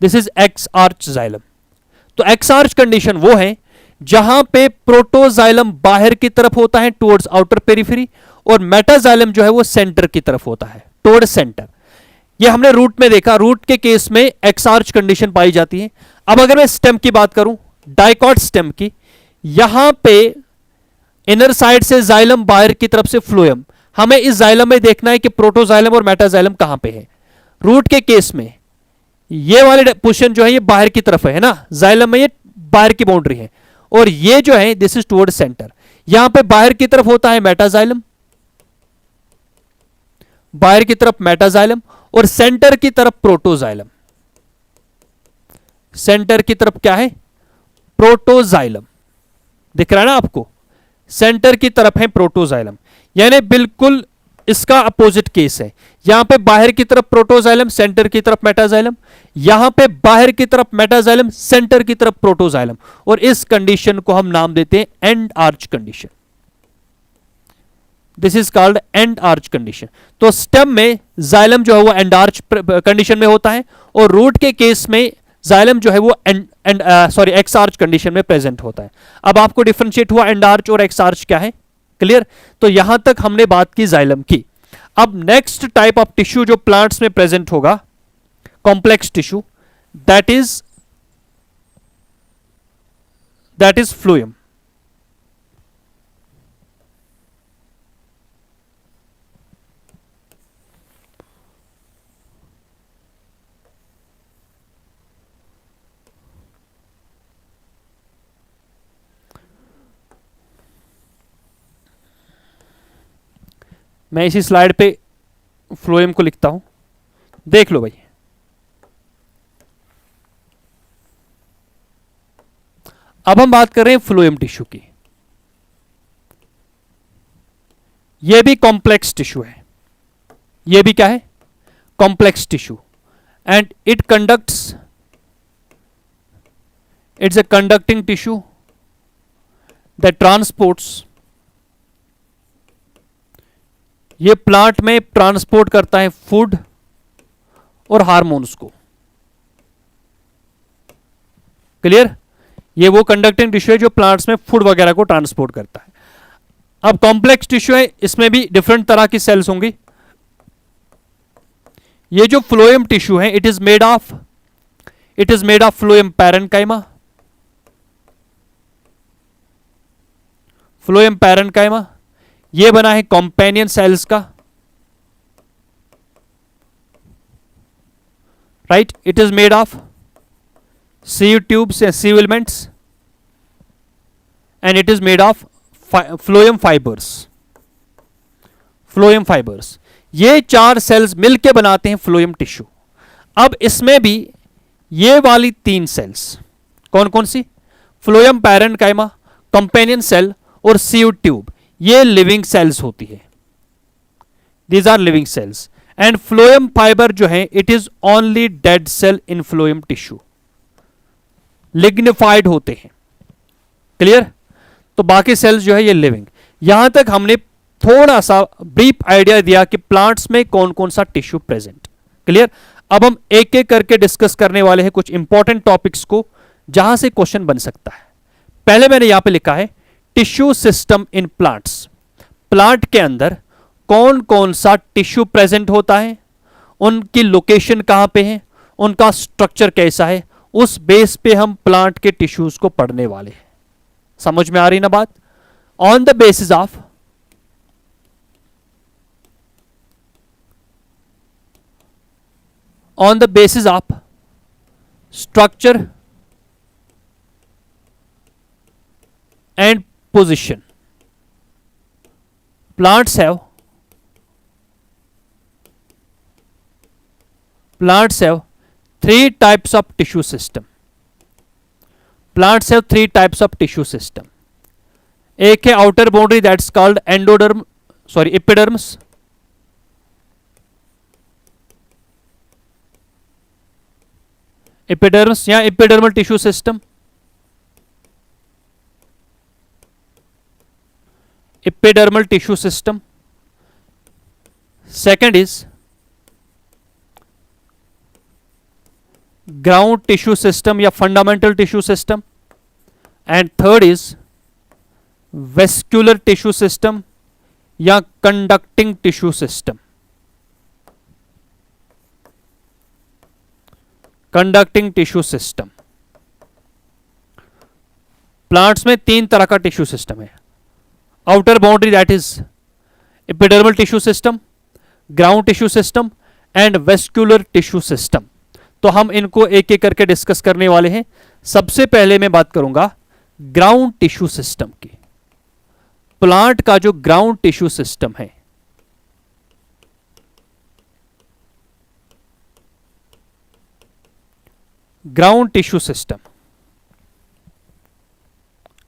This is x arch xylem. तो एक्स आर्च कंडीशन वो है जहां पे प्रोटोजाइलम बाहर की तरफ होता है टुवर्ड्स आउटर पेरिफेरी, और मेटाजाइलम जो है वो सेंटर की तरफ होता है टुवर्ड सेंटर. ये हमने रूट में देखा, रूट के केस में एक्स आर्च कंडीशन पाई जाती है. अब अगर मैं स्टेम की बात करूं, डाइकॉट स्टेम की, यहां पे इनर साइड से जाइलम, बाहर की तरफ से फ्लोएम. हमें इस जाइलम में देखना है कि प्रोटोजाइलम और मेटाजाइलम कहां पे है. रूट के केस में ये वाले पोजीशन जो है ये बाहर की तरफ है ना, जाइलम में ये बाहर की बाउंड्री है, और ये जो है दिस इज टुवर्ड सेंटर. यहां पे बाहर की तरफ होता है मेटाजाइलम, बाहर की तरफ मेटाजाइलम, और सेंटर की तरफ प्रोटोजाइलम. सेंटर की तरफ क्या है, प्रोटोजाइलम. दिख रहा है ना आपको, सेंटर की तरफ है प्रोटोजाइलम, यानी बिल्कुल इसका अपोजिट केस है। यहां पे बाहर की तरफ प्रोटोजाइलम, सेंटर की तरफ मेटाजाइलम, यहां पे बाहर की तरफ मेटाजाइलम, सेंटर की तरफ प्रोटोजाइलम, और इस कंडीशन को हम नाम देते हैं and arch condition. This is called and arch condition. तो स्टेम में जाइलम जो है वो एंड आर्च कंडीशन में होता है, और रूट के केस में जाइलम जो है वो एक्स आर्च कंडीशन में प्रेजेंट होता है। अब आपको डिफरेंशिएट हुआ एंड आर्च और एक्स आर्च क्या है, क्लियर। तो यहां तक हमने बात की जाइलम की। अब नेक्स्ट टाइप ऑफ टिश्यू जो प्लांट्स में प्रेजेंट होगा, complex tissue, that is phloem. मैं इसी स्लाइड पे फ्लोएम को लिखता हूं, देख लो भाई। अब हम बात कर रहे हैं फ्लोएम टिश्यू की। यह भी कॉम्प्लेक्स टिश्यू है, यह भी क्या है, complex tissue, and it's a conducting tissue that transports, ये प्लांट में ट्रांसपोर्ट करता है फूड और हार्मोन्स को, क्लियर। ये वो कंडक्टिंग टिश्यू है जो प्लांट्स में फूड वगैरह को ट्रांसपोर्ट करता है। अब कॉम्प्लेक्स टिश्यू है, इसमें भी डिफरेंट तरह की सेल्स होंगी। ये जो फ्लोएम टिश्यू है, it is made of phloem parenchyma, phloem parenchyma. ये बना है कॉम्पेनियन सेल्स का, right. It is made of sieve tubes या sieve elements, and it is made of phloem fibres, phloem fibres. ये चार सेल्स मिलके बनाते हैं फ्लोएम टिश्यू। अब इसमें भी ये वाली तीन सेल्स कौन कौन सी, फ्लोएम पैरेन्काइमा, कंपेनियन सेल और सीव ट्यूब, ये लिविंग सेल्स होती है। These are living cells. And phloem fibre जो है, it is only dead cell in phloem tissue, lignified होते हैं, क्लियर। तो बाकी सेल्स जो है ये लिविंग। यहां तक हमने थोड़ा सा ब्रीफ आइडिया दिया कि प्लांट्स में कौन कौन सा टिश्यू प्रेजेंट, क्लियर। अब हम एक एक करके डिस्कस करने वाले हैं कुछ इंपॉर्टेंट टॉपिक्स को जहां से क्वेश्चन बन सकता है। पहले मैंने यहां पे लिखा है tissue system in plants. Plant के अंदर कौन कौन सा टिश्यू प्रेजेंट होता है, उनकी लोकेशन कहां पे है, उनका स्ट्रक्चर कैसा है, उस बेस पे हम प्लांट के टिश्यूज को पढ़ने वाले हैं। समझ में आ रही ना बात। On the basis of structure and position, plants have three types of tissue system. Plants have three types of tissue system. एक है outer boundary, that's called epidermis. Epidermis या epidermal tissue system. Epidermal tissue system. Second is ground tissue system या fundamental tissue system, and third is vascular tissue system या conducting tissue system. Conducting tissue system. Plants में तीन तरह का tissue system है। Outer boundary that is epidermal tissue system, ground tissue system and vascular tissue system. तो हम इनको एक एक करके डिस्कस करने वाले हैं। सबसे पहले मैं बात करूंगा ग्राउंड टिश्यू सिस्टम की। प्लांट का जो ग्राउंड टिश्यू सिस्टम है, ground tissue system,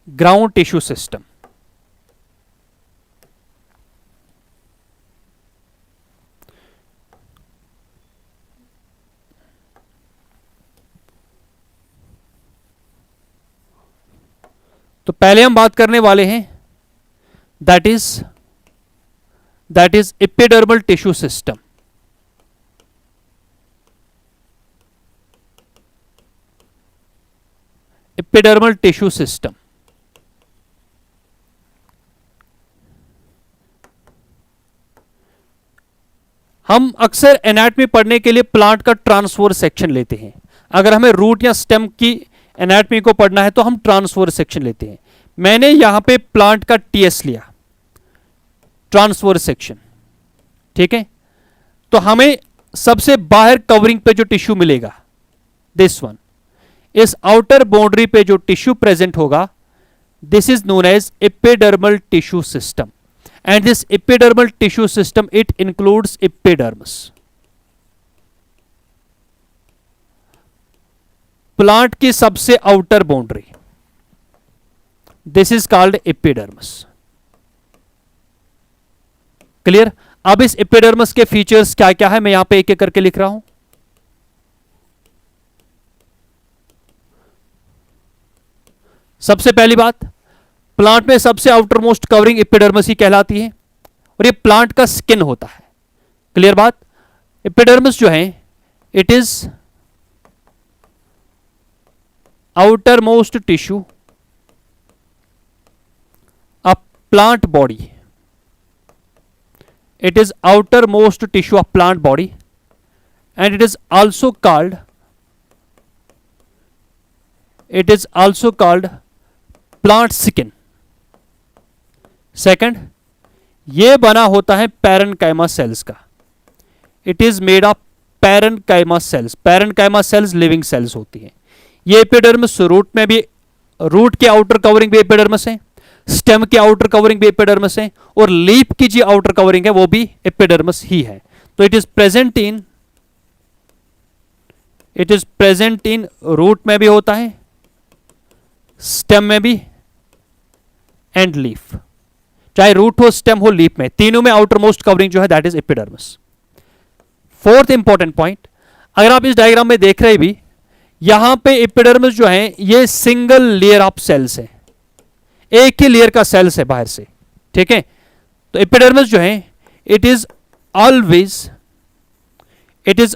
ground tissue system तो पहले हम बात करने वाले हैं that is epidermal tissue system. Epidermal tissue system हम अक्सर एनाटॉमी पढ़ने के लिए प्लांट का ट्रांसवर्स सेक्शन लेते हैं। अगर हमें रूट या स्टेम की एनाटॉमी को पढ़ना है तो हम ट्रांसवर्स सेक्शन लेते हैं। मैंने यहां पे प्लांट का टीएस लिया, ट्रांसवर्स सेक्शन, ठीक है। तो हमें सबसे बाहर कवरिंग पे जो टिश्यू मिलेगा, दिस वन, इस आउटर बाउंड्री पे जो टिश्यू प्रेजेंट होगा, this is known as epidermal tissue system. And this epidermal tissue system, it includes epidermis. Plant की सबसे outer boundary, this is called epidermis. Clear? अब इस एपिडर्मिस के फीचर्स क्या क्या है मैं यहां पे एक एक करके लिख रहा हूं। सबसे पहली बात, प्लांट में सबसे आउटर मोस्ट कवरिंग एपिडर्मिस ही कहलाती है और ये प्लांट का स्किन होता है। क्लियर बात? एपिडर्मिस जो है it is outer most tissue of plant body. It is outer most tissue of plant body and it is also called plant skin. Second, ये बना होता है पैरेन्काइमा सेल्स का। It is made of parenchyma sales. Parenchyma cells living cells होती हैं। ये epidermis root में भी, रूट के आउटर कवरिंग भी एपिडर्मिस है, स्टेम के आउटर कवरिंग भी एपिडर्मिस है और लीफ की जो आउटर कवरिंग है वो भी एपिडर्मिस ही है। तो it is present in root में भी होता है, स्टेम में भी एंड लीफ। चाहे रूट हो, स्टेम हो, लीफ में, तीनों में आउटर मोस्ट कवरिंग जो है that is epidermis. Fourth important point, अगर आप इस डायग्राम में देख रहे भी, यहां पे एपिडर्मिस जो है ये सिंगल लेयर ऑफ सेल्स है, एक ही लेयर का सेल्स है बाहर से, ठीक है। तो एपिडर्मिस जो है इट इज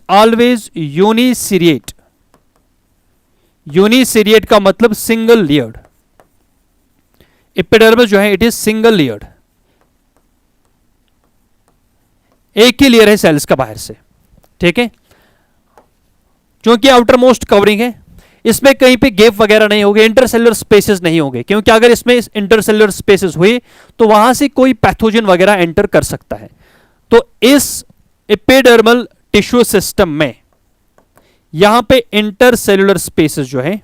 ऑलवेज यूनिसिरिएट। यूनिसिरिएट का मतलब सिंगल लेयर्ड। एपिडर्मिस जो है इट इज सिंगल लेयर्ड, एक ही लेयर है सेल्स का बाहर से, ठीक है। क्योंकि आउटर मोस्ट कवरिंग है, इसमें कहीं पे गैप वगैरह नहीं होंगे, इंटरसेलुलर स्पेसेस नहीं होंगे, क्योंकि अगर इसमें इंटरसेलुलर स्पेसेस हुए तो वहां से कोई पैथोजन वगैरह एंटर कर सकता है। तो इस एपिडर्मल टिश्यू सिस्टम में यहां पे इंटरसेलुलर स्पेसेस जो है,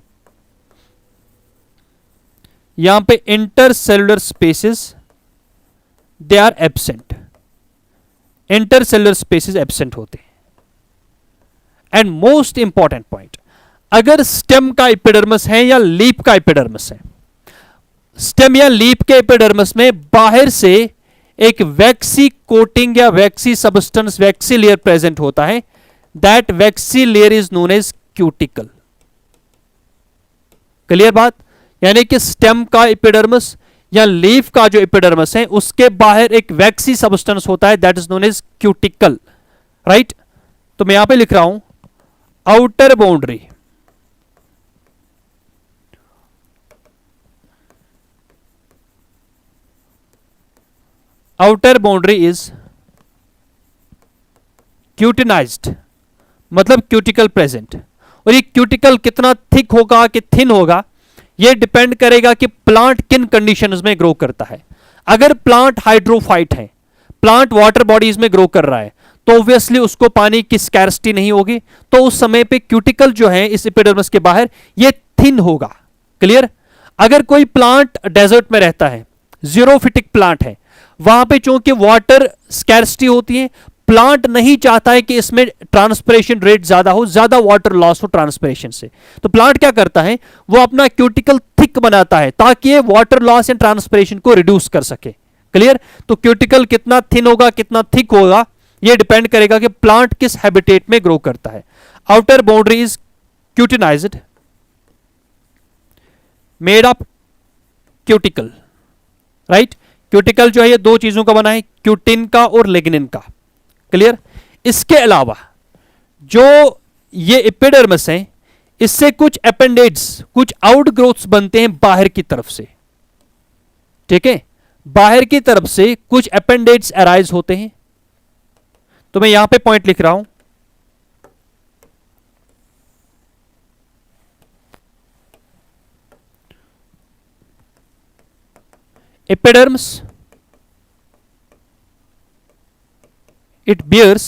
यहां पे intercellular spaces they are absent. Intercellular spaces absent होते हैं। एंड मोस्ट इंपॉर्टेंट पॉइंट, अगर स्टेम का एपिडर्मिस है या लीफ का एपिडर्मिस है, स्टेम या लीफ के एपिडर्मिस में बाहर से एक वैक्सी कोटिंग या waxy substance, waxy layer present होता है। That waxy layer is known as cuticle. Clear बात? यानी कि स्टेम का एपिडर्मिस या लीफ का जो एपिडर्मिस है उसके बाहर एक वैक्सी सबस्टेंस होता है, that is known as cuticle, right. तो मैं यहां पे लिख रहा हूं outer boundary, outer boundary is cutinized, मतलब क्यूटिकल प्रेजेंट। और ये क्यूटिकल कितना थिक होगा कि थिन होगा, ये डिपेंड करेगा कि प्लांट किन कंडीशंस में ग्रो करता है। अगर प्लांट हाइड्रोफाइट है, प्लांट वाटर बॉडीज में ग्रो कर रहा है, तो ऑब्वियसली उसको पानी की स्कैर्सिटी नहीं होगी, तो उस समय पे क्यूटिकल जो है इस एपिडर्मिस के बाहर ये थिन होगा। क्लियर? अगर कोई प्लांट डेजर्ट में रहता है, जीरोफिटिक प्लांट है, वहां पे चूंकि वाटर स्कैर्सिटी होती है, प्लांट नहीं चाहता है कि इसमें ट्रांसपिरेशन रेट ज्यादा हो, ज्यादा वाटर लॉस हो ट्रांसपिरेशन से, तो प्लांट क्या करता है, वो अपना क्यूटिकल थिक बनाता है ताकि ये वाटर लॉस एंड ट्रांसपिरेशन को रिड्यूस कर सके। क्लियर? तो क्यूटिकल कितना थिन होगा, कितना थिक होगा, ये डिपेंड करेगा कि प्लांट किस हैबिटेट में ग्रो करता है। Outer boundary is cutinized, made of cuticle, right. Cuticle जो है ये दो चीजों का बना है, क्यूटिन का और लिग्निन का। क्लियर। इसके अलावा जो ये एपिडर्मिस है, इससे कुछ अपेंडेड्स, कुछ आउटग्रोथ्स बनते हैं बाहर की तरफ से। ठीक है, बाहर की तरफ से कुछ अपेंडेड्स अराइज होते हैं। तो मैं यहां पे पॉइंट लिख रहा हूं, epidermis, it bears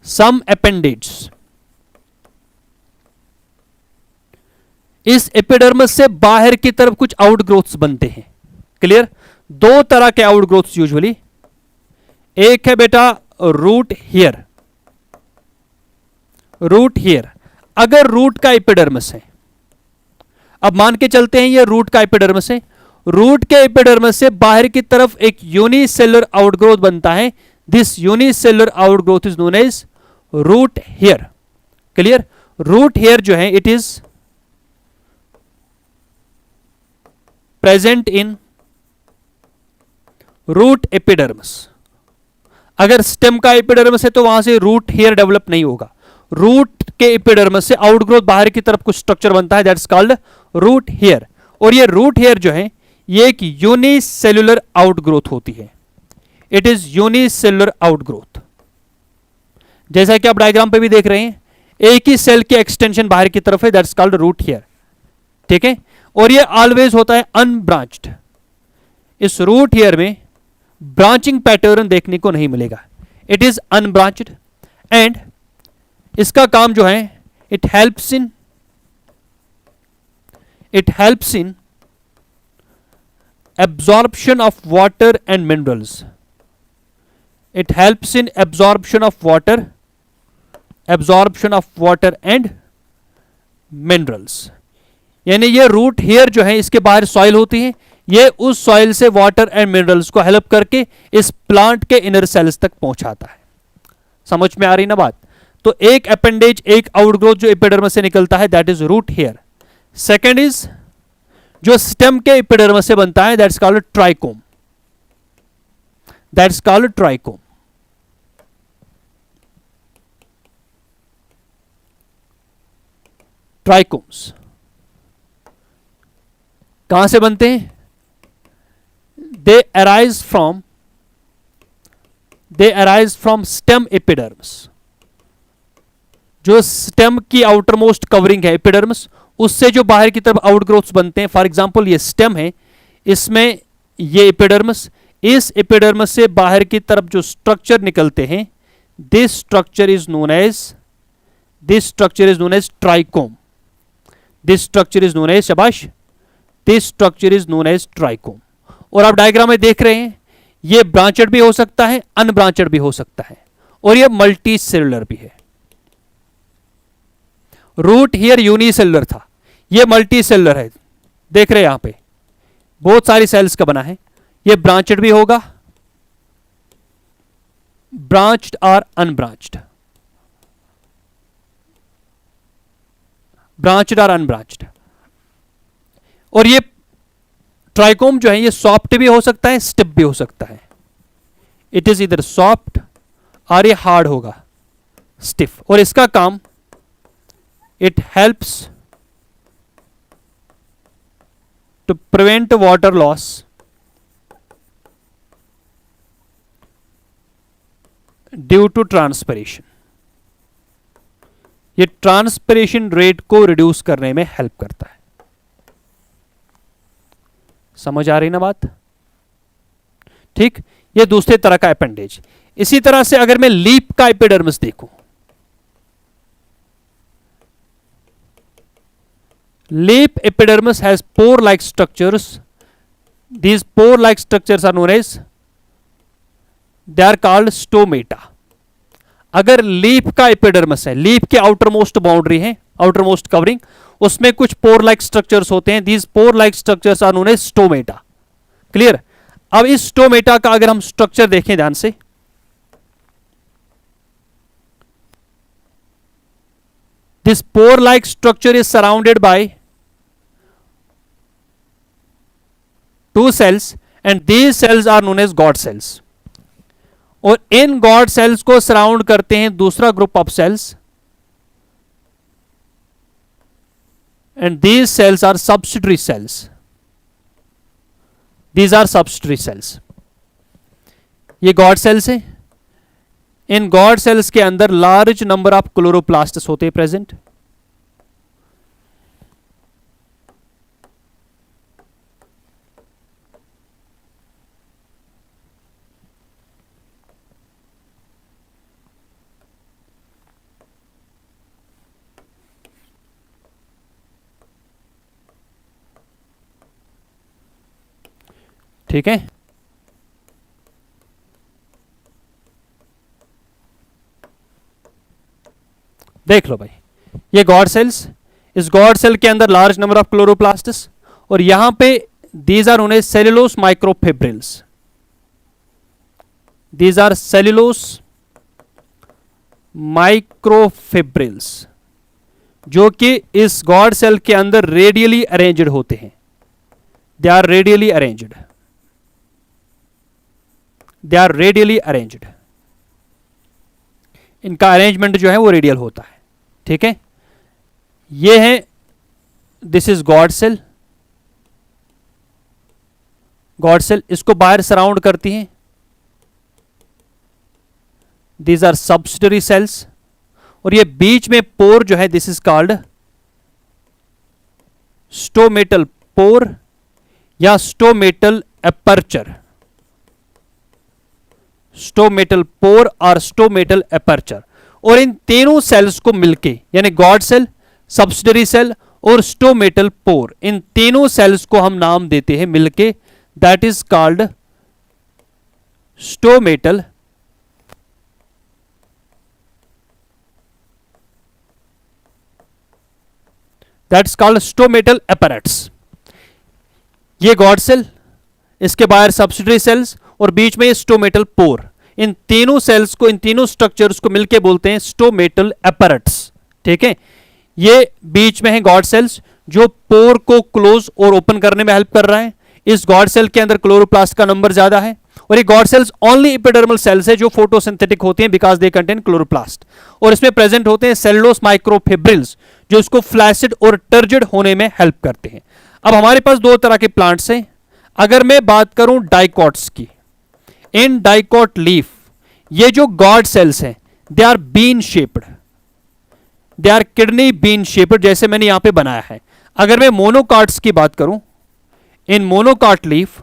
some appendages। इस एपिडर्मिस से बाहर की तरफ कुछ आउटग्रोथ्स बनते हैं। क्लियर। दो तरह के आउटग्रोथ्स यूजुअली, एक है बेटा रूट हेयर। रूट हेयर, अगर रूट का एपिडर्मिस है, अब मान के चलते हैं ये रूट का एपिडर्मिस है, रूट के एपिडर्मिस से बाहर की तरफ एक यूनिसेलुलर आउटग्रोथ बनता है। This unicellular outgrowth is known as root hair. Clear. Root hair जो है it is present in root epidermis. अगर स्टेम का एपिडर्मिस है तो वहां से रूट हेयर डेवलप नहीं होगा। रूट के एपिडर्मिस से आउटग्रोथ बाहर की तरफ कुछ स्ट्रक्चर बनता है, दैट्स कॉल्ड रूट हेयर। और ये रूट हेयर जो है ये एक यूनिसेलुलर आउटग्रोथ होती है। It is unicellular outgrowth. जैसा कि आप डायग्राम पे भी देख रहे हैं, एक ही सेल की एक्सटेंशन बाहर की तरफ है, दैट्स कॉल्ड रूट हेयर। ठीक है। और ये ऑलवेज होता है अनब्रांच्ड। इस रूट हेयर में ब्रांचिंग पैटर्न देखने को नहीं मिलेगा, इट इज अनब्रांच्ड। एंड इसका काम जो है it helps in absorption of water and minerals। it helps in absorption of water and minerals। यानी ये रूट हेयर जो है इसके बाहर सॉइल होती है, ये उस सॉइल से वाटर एंड मिनरल्स को हेल्प करके इस प्लांट के इनर सेल्स तक पहुंचाता है। समझ में आ रही ना बात। तो एक अपेंडेज, एक आउटग्रोथ जो एपिडर्मिस से निकलता है that is root hair. Second is जो स्टेम के एपिडर्मिस से बनता है, that's called trichome. That's called trichome. Trichomes कहां से बनते हैं? They arise from stem epidermis. जो स्टेम की आउटर मोस्ट कवरिंग है एपिडर्मिस, उससे जो बाहर की तरफ आउटग्रोथ्स बनते हैं। फॉर एग्जांपल ये स्टेम है, इसमें ये एपिडर्मिस, इस एपिडर्मिस से बाहर की तरफ जो स्ट्रक्चर निकलते हैं, this structure is known as trichome. This structure is known as, शाबाश, this structure is known as trichome. और आप डायग्राम में देख रहे हैं ये ब्रांचेड भी हो सकता है, अनब्रांचेड भी हो सकता है, और ये मल्टी सेलुलर भी है। रूट हियर यूनिसेलुलर था, ये मल्टी सेलुलर है। देख रहे हैं यहां पे बहुत सारी सेल्स का बना है। ये ब्रांचेड भी होगा, ब्रांच्ड और अनब्रांच्ड, ब्रांच्ड और अनब्रांच्ड। और ये ट्राइकोम जो है ये सॉफ्ट भी हो सकता है, स्टिफ भी हो सकता है। इट इज इधर सॉफ्ट और ये हार्ड होगा, स्टिफ। और इसका काम it helps to prevent water loss due to transpiration. ये ट्रांसपिरेशन रेट को रिड्यूस करने में हेल्प करता है। समझ आ रही ना बात? ठीक। ये दूसरे तरह का अपेंडेज। इसी तरह से अगर मैं लीफ का एपिडर्मिस देखूं, leaf epidermis has pore like structures. These pore like structures are known as, they are called stomata. अगर लीफ का एपिडर्मिस है, लीफ के आउटर मोस्ट बाउंड्री है, आउटर मोस्ट कवरिंग, उसमें कुछ पोर लाइक स्ट्रक्चर्स होते हैं। These pore like structures are known as stomata. Clear. अब इस स्टोमेटा का अगर हम स्ट्रक्चर देखें ध्यान से, this pore like structure is surrounded by 2 cells, and these cells are known as God cells. और इन God cells को सराउंड करते हैं दूसरा group of cells, and these cells are subsidiary cells. These are subsidiary cells. ये God cells हैं. इन God cells के अंदर large number of chloroplasts होते हैं प्रेजेंट. ठीक है. देख लो भाई, ये गॉड सेल्स, इस गॉड सेल के अंदर लार्ज नंबर ऑफ क्लोरोप्लास्ट्स, और यहां पे these are known as cellulose microfibrils. These are cellulose microfibrils, जो कि इस गॉड सेल के अंदर रेडियली अरेंज्ड होते हैं. They are radially arranged. They are radially arranged. इनका अरेंजमेंट जो है वो रेडियल होता है. ठीक है. ये है, this is guard cell. Guard cell इसको बाहर सराउंड करती हैं. These are subsidiary cells. और ये बीच में पोर जो है, this is called stomatal pore या स्टोमेटल एपर्चर. स्टोमेटल पोर और स्टोमेटल एपर्चर. और इन तीनों सेल्स को मिलके, यानी गॉड सेल, सब्सिडरी सेल और स्टोमेटल पोर, इन तीनों सेल्स को हम नाम देते हैं मिलके, that is called stomatal that's called stomatal apparatus. ये गॉड सेल, इसके बाहर सब्सिडरी सेल्स और बीच में स्टोमेटल पोर, इन तीनों सेल्स को, इन तीनों स्ट्रक्चर्स को मिलके बोलते हैं स्टोमेटल एपैरेट्स. ठीक है. ये बीच में है गॉड सेल्स, जो पोर को क्लोज और ओपन करने में हेल्प कर रहा है. इस गॉड सेल के अंदर क्लोरोप्लास्ट का नंबर ज्यादा है. और ये guard sales only epidermal cells है जो फोटोसिंथेटिक होते हैं बिकॉज दे कंटेन क्लोरोप्लास्ट. और इसमें प्रेजेंट होते हैं सेलुलोस माइक्रोफिब्रिल्स, जो इसको फ्लैसिड और टर्जिड होने में हेल्प करते हैं. अब हमारे पास दो तरह के प्लांट्स हैं. अगर मैं बात करूं डाइकॉट्स की, इन डाइकॉट लीफ, ये जो गॉड सेल्स हैं, they are bean shaped. They are kidney bean shaped, जैसे मैंने यहां पे बनाया है. अगर मैं मोनोकाट्स की बात करूं, इन मोनोकाट लीफ,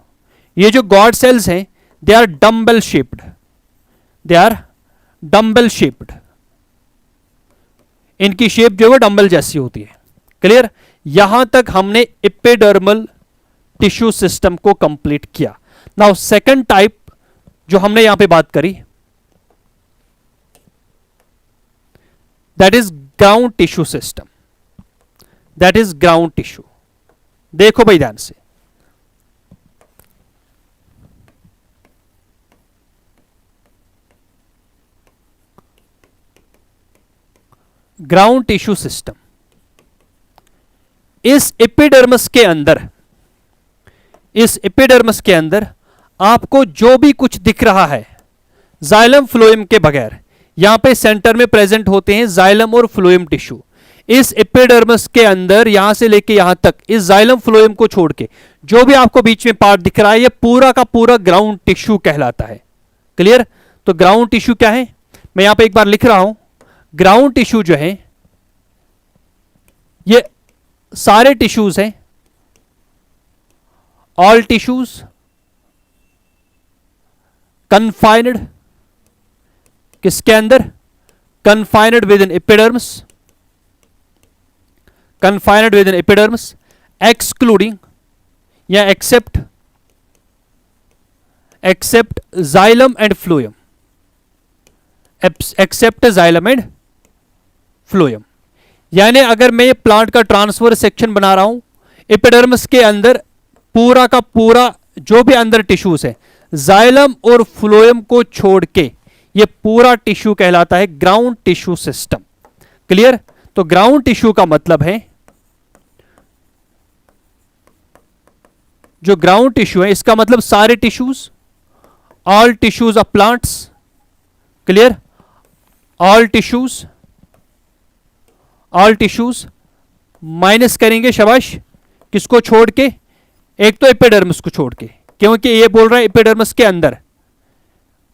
ये जो गॉड सेल्स हैं, they are dumbbell shaped. They are dumbbell shaped. इनकी शेप जो है डम्बल जैसी होती है. क्लियर. यहां तक हमने एपिडर्मल टिश्यू सिस्टम को कंप्लीट किया. नाउ सेकंड टाइप जो हमने यहां पे बात करी, that is ground tissue system. That is ground tissue. देखो भाई ध्यान से, ग्राउंड टिश्यू सिस्टम. इस एपिडर्मस के अंदर, इस एपिडर्मस के अंदर आपको जो भी कुछ दिख रहा है, जाइलम फ्लोएम के बगैर, यहां पे सेंटर में प्रेजेंट होते हैं जाइलम और फ्लोएम टिश्यू. इस एपिडर्मस के अंदर यहां से लेके यहां तक, इस जाइलम फ्लोएम को छोड़ के जो भी आपको बीच में पार्ट दिख रहा है, ये पूरा का पूरा ग्राउंड टिश्यू कहलाता है. क्लियर. तो ग्राउंड टिश्यू क्या है, मैं यहां पे एक बार लिख रहा हूं. ग्राउंड टिश्यू जो है, ये सारे टिश्यूज हैं, ऑल टिश्यूज कन्फाइन्ड, किसके अंदर, confined within epidermis, confined within epidermis, excluding या except xylem and phloem, except xylem and phloem. यानी अगर मैं ये प्लांट का ट्रांसफर सेक्शन बना रहा हूं, एपिडर्मस के अंदर पूरा का पूरा जो भी अंदर टिश्यूज है, जाइलम और फ्लोएम को छोड़ के ये पूरा टिश्यू कहलाता है ग्राउंड टिश्यू सिस्टम. क्लियर. तो ग्राउंड टिश्यू का मतलब है जो ग्राउंड टिश्यू है इसका मतलब सारे tissues, all tissues of plants, clear, all tissues, all tissues minus करेंगे शाबाश, किसको छोड़ के, एक तो एपिडर्मिस को छोड़ के, क्योंकि ये बोल रहा है एपिडर्मिस के अंदर,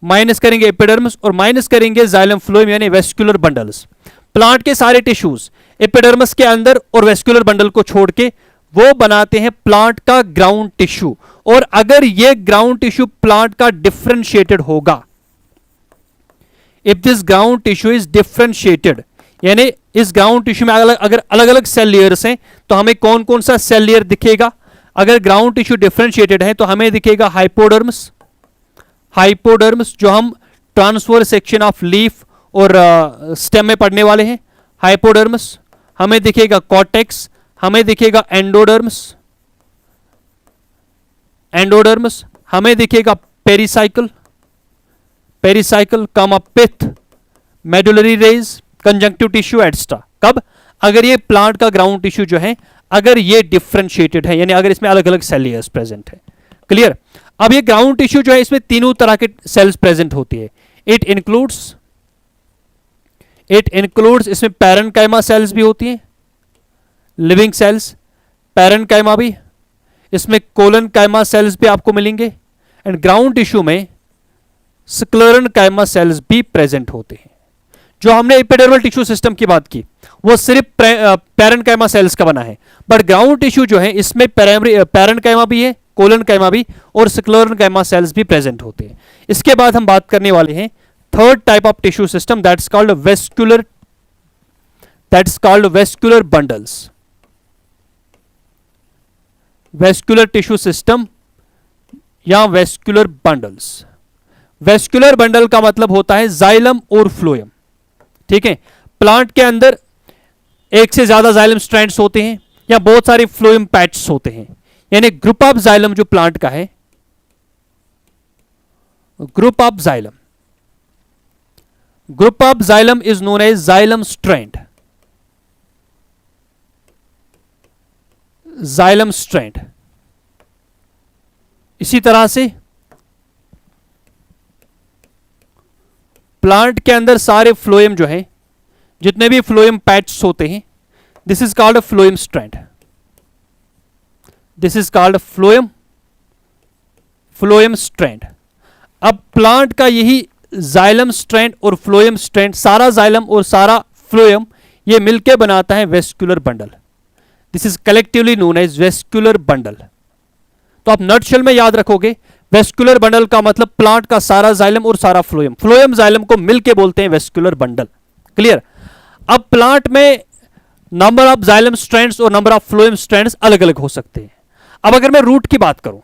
माइनस करेंगे एपिडर्मिस और माइनस करेंगे जाइलम फ्लोएम यानी वेस्कुलर बंडल्स। प्लांट के सारे टिश्यूज एपिडर्मिस के अंदर और वेस्कुलर बंडल को छोड़ के वो बनाते हैं प्लांट का ग्राउंड टिश्यू। और अगर ये ग्राउंड टिश्यू प्लांट का डिफरेंशिएटेड होगा, if this ground tissue is differentiated, यानी इस ग्राउंड टिश्यू में अगर अलग अलग सेल लेयर्स हैं तो हमें कौन कौन सा सेल लेयर दिखेगा। अगर ग्राउंड टिश्यू डिफरेंशिएटेड है तो हमें दिखेगा हाइपोडर्म्स, हाइपोडर्म्स जो हम ट्रांसवर्स सेक्शन ऑफ लीफ और स्टेम में पढ़ने वाले हैं, हाइपोडर्म्स। हमें दिखेगा कॉर्टेक्स, हमें दिखेगा एंडोडर्म्स, एंडोडर्म्स, हमें दिखेगा पेरिसाइकल, पेरिसाइकल कामा पिथ, मेडुलरी रेज, कंजंक्टिव टिश्यू एटस्ट्रा। कब, अगर ये प्लांट का ग्राउंड टिश्यू जो है अगर ये डिफरेंशिएटेड है, यानी अगर इसमें अलग अलग सेल लेयर्स प्रेजेंट है, क्लियर। अब ये ग्राउंड टिश्यू जो है इसमें तीनों तरह के सेल्स प्रेजेंट होती है। इट इंक्लूड्स इसमें पैरेन्काइमा सेल्स भी होती हैं, लिविंग सेल्स, पैरेन्काइमा भी, इसमें कोलनकाइमा सेल्स भी आपको मिलेंगे एंड ग्राउंड टिश्यू में स्क्लेरेन्काइमा सेल्स भी प्रेजेंट होते हैं। जो हमने एपिडर्मल टिश्यू सिस्टम की बात की वो सिर्फ पैरेन्काइमा सेल्स का बना है, बट ग्राउंड टिश्यू जो है इसमें पैरेन्काइमा भी है, कोलनकाइमा भी और स्क्लेरेन्काइमा सेल्स भी प्रेजेंट होते हैं। इसके बाद हम बात करने वाले हैं third type of tissue system, that's called vascular bundles, vascular tissue system या वेस्कुलर बंडल्स। वेस्कुलर बंडल का मतलब होता है जाइलम और फ्लोएम, ठीक है। प्लांट के अंदर एक से ज्यादा जाइलम स्ट्रैंड्स होते हैं या बहुत सारे फ्लोएम पैचेस होते हैं, यानी ग्रुप ऑफ जाइलम जो प्लांट का है, group of xylem is known as xylem strand, xylem strand. इसी तरह से प्लांट के अंदर सारे फ्लोएम जो है, जितने भी फ्लोएम पैचेस होते हैं, this is called phloem strand, this is called phloem strand. अब प्लांट का यही जाइलम स्ट्रैंड और फ्लोएम स्ट्रैंड, सारा जाइलम और सारा फ्लोएम ये मिलकर बनाता है vascular bundle, this is collectively known as vascular bundle. तो आप नटशेल में याद रखोगे, वेस्कुलर बंडल का मतलब प्लांट का सारा जाइलम और सारा फ्लोएम, फ्लोएम जाइलम को मिलके बोलते हैं वेस्कुलर बंडल, क्लियर। अब प्लांट में नंबर ऑफ जाइलम स्ट्रैंड्स और नंबर ऑफ फ्लोएम स्ट्रैंड्स अलग अलग हो सकते हैं। अब अगर मैं रूट की बात करूं,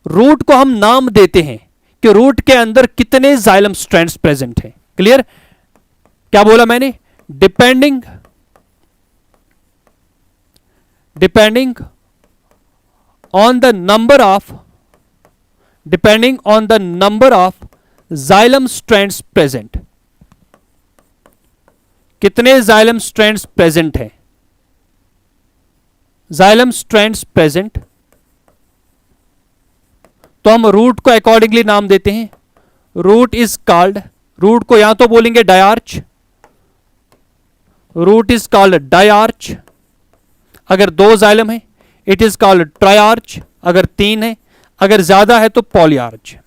रूट को हम नाम देते हैं कि रूट के अंदर कितने जाइलम स्ट्रैंड्स प्रेजेंट हैं, क्लियर। क्या बोला मैंने, depending on the number of xylem strands present, कितने xylem strands present हैं, xylem strands present, तो हम रूट को अकॉर्डिंगली नाम देते हैं। रूट इज कॉल्ड, रूट को या तो बोलेंगे डायआर्च, रूट इज कॉल्ड डायआर्च अगर दो जाइलम है, इट इज कॉल्ड ट्राइआर्च अगर तीन है, अगर ज्यादा है तो पॉलीआर्च।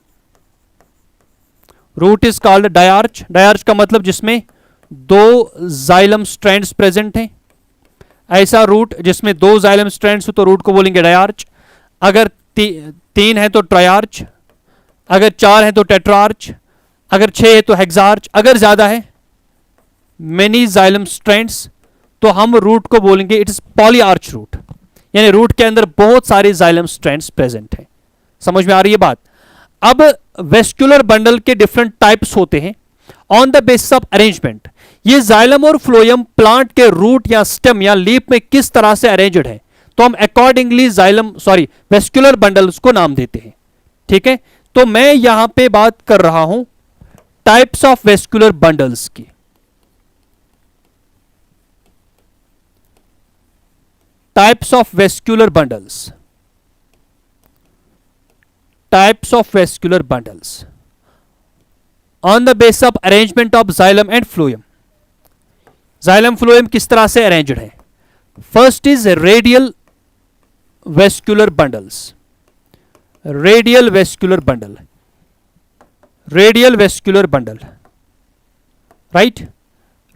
रूट इज कॉल्ड डायआर्च, डायआर्च का मतलब जिसमें दो जाइलम स्ट्रैंड्स प्रेजेंट हैं, ऐसा रूट जिसमें दो जाइलम स्ट्रैंड्स हो तो रूट को बोलेंगे डायआर्च, अगर तीन है तो ट्राइआर्च, अगर चार है तो टेट्रार्च, अगर छह है तो हेक्सार्च, अगर ज्यादा है मेनी जाइलम स्ट्रैंड्स तो हम रूट को बोलेंगे इट इज पॉलीआर्च रूट, यानी रूट के अंदर बहुत सारे जाइलम स्ट्रैंड्स प्रेजेंट हैं। समझ में आ रही है बात। अब वेस्कुलर बंडल के डिफरेंट टाइप्स होते हैं on the basis of arrangement. ये जाइलम और फ्लोएम प्लांट के रूट या स्टेम या लीफ में किस तरह से अरेंज्ड है तो हम अकॉर्डिंगली वेस्कुलर बंडल्स को नाम देते हैं, ठीक है। तो मैं यहां पे बात कर रहा हूं टाइप्स ऑफ वेस्कुलर बंडल्स की। Types of vascular bundles, types of vascular bundles on the base of arrangement of xylem and phloem. Xylem phloem किस तरह से अरेंज्ड है? First is radial vascular bundles, radial vascular bundle, radial vascular bundle, right,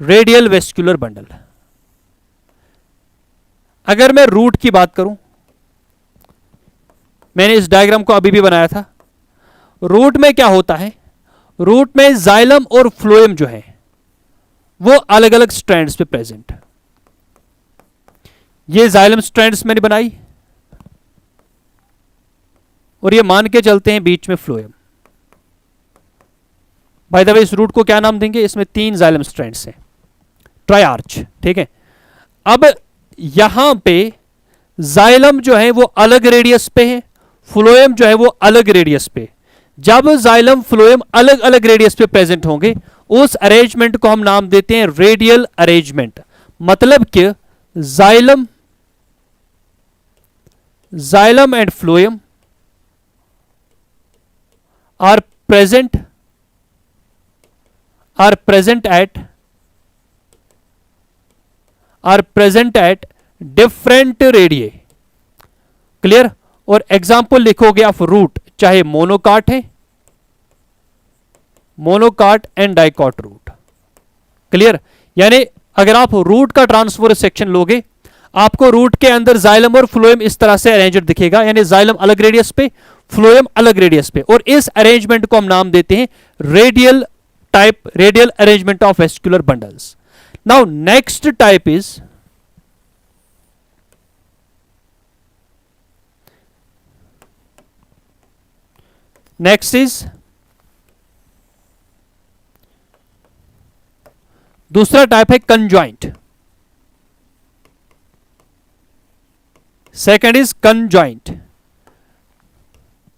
radial vascular bundle. अगर मैं root की बात करूं, मैंने इस डायग्राम को अभी भी बनाया था। रूट में क्या होता है? रूट में जाइलम और फ्लोएम जो है वो अलग अलग स्ट्रैंड्स पे प्रेजेंट। ये जाइलम स्ट्रैंड्स मैंने बनाई और ये मान के चलते हैं बीच में फ्लोएम। बाय द वे इस रूट को क्या नाम देंगे? इसमें 3 जाइलम स्ट्रैंड्स हैं, ट्राइआर्च, ठीक है। अब यहां पे जाइलम जो है वो अलग रेडियस पे है, फ्लोएम जो है वो अलग रेडियस पे। जब जाइलम फ्लोएम अलग अलग रेडियस पे प्रेजेंट होंगे उस अरेंजमेंट को हम नाम देते हैं रेडियल अरेंजमेंट। मतलब कि xylem and phloem are present at different radii, clear. और एग्जाम्पल लिखोगे ऑफ रूट, चाहे मोनोकाट है, monocot and dicot root, clear. यानी अगर आप रूट का ट्रांसफर सेक्शन लोगे, आपको रूट के अंदर जाइलम और फ्लोएम इस तरह से अरेंज्ड दिखेगा, यानी जाइलम अलग रेडियस पे, फ्लोएम अलग रेडियस पे, और इस अरेंजमेंट को हम नाम देते हैं radial type, radial arrangement of vascular bundles. Now next type is दूसरा टाइप है conjoint. Second is conjoint.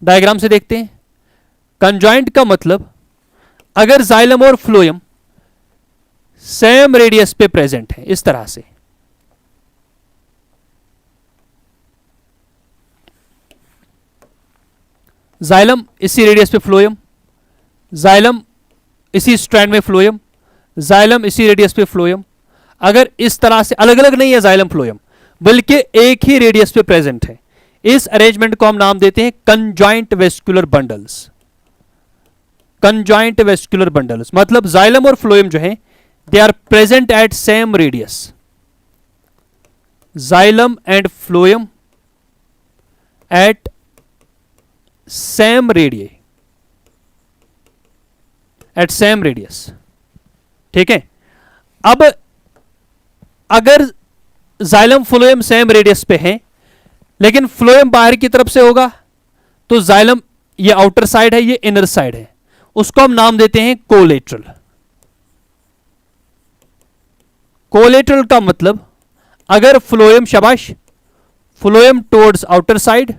Diagram से देखते हैं। कंजॉइंट का मतलब अगर जाइलम और फ्लोएम सेम रेडियस पे प्रेजेंट है, इस तरह से, जाइलम इसी रेडियस पे फ्लोएम, जाइलम इसी स्ट्रैंड में फ्लोएम, जाइलम इसी रेडियस पे फ्लोएम, अगर इस तरह से अलग अलग नहीं है जाइलम फ्लोएम, बल्कि एक ही रेडियस पे प्रेजेंट है, इस अरेंजमेंट को हम नाम देते हैं conjoint vascular bundles. Conjoint vascular bundles मतलब जाइलम और फ्लोएम जो है they are present at same radius, xylem and phloem at same radius, at same radius, ठीक है। अब अगर जाइलम फ्लोएम सेम रेडियस पे है लेकिन फ्लोएम बाहर की तरफ से होगा, तो जाइलम ये आउटर साइड है, ये इनर साइड है, उसको हम नाम देते हैं कोलेटरल। कोलेटरल का मतलब अगर फ्लोएम, शाबाश, phloem towards outer side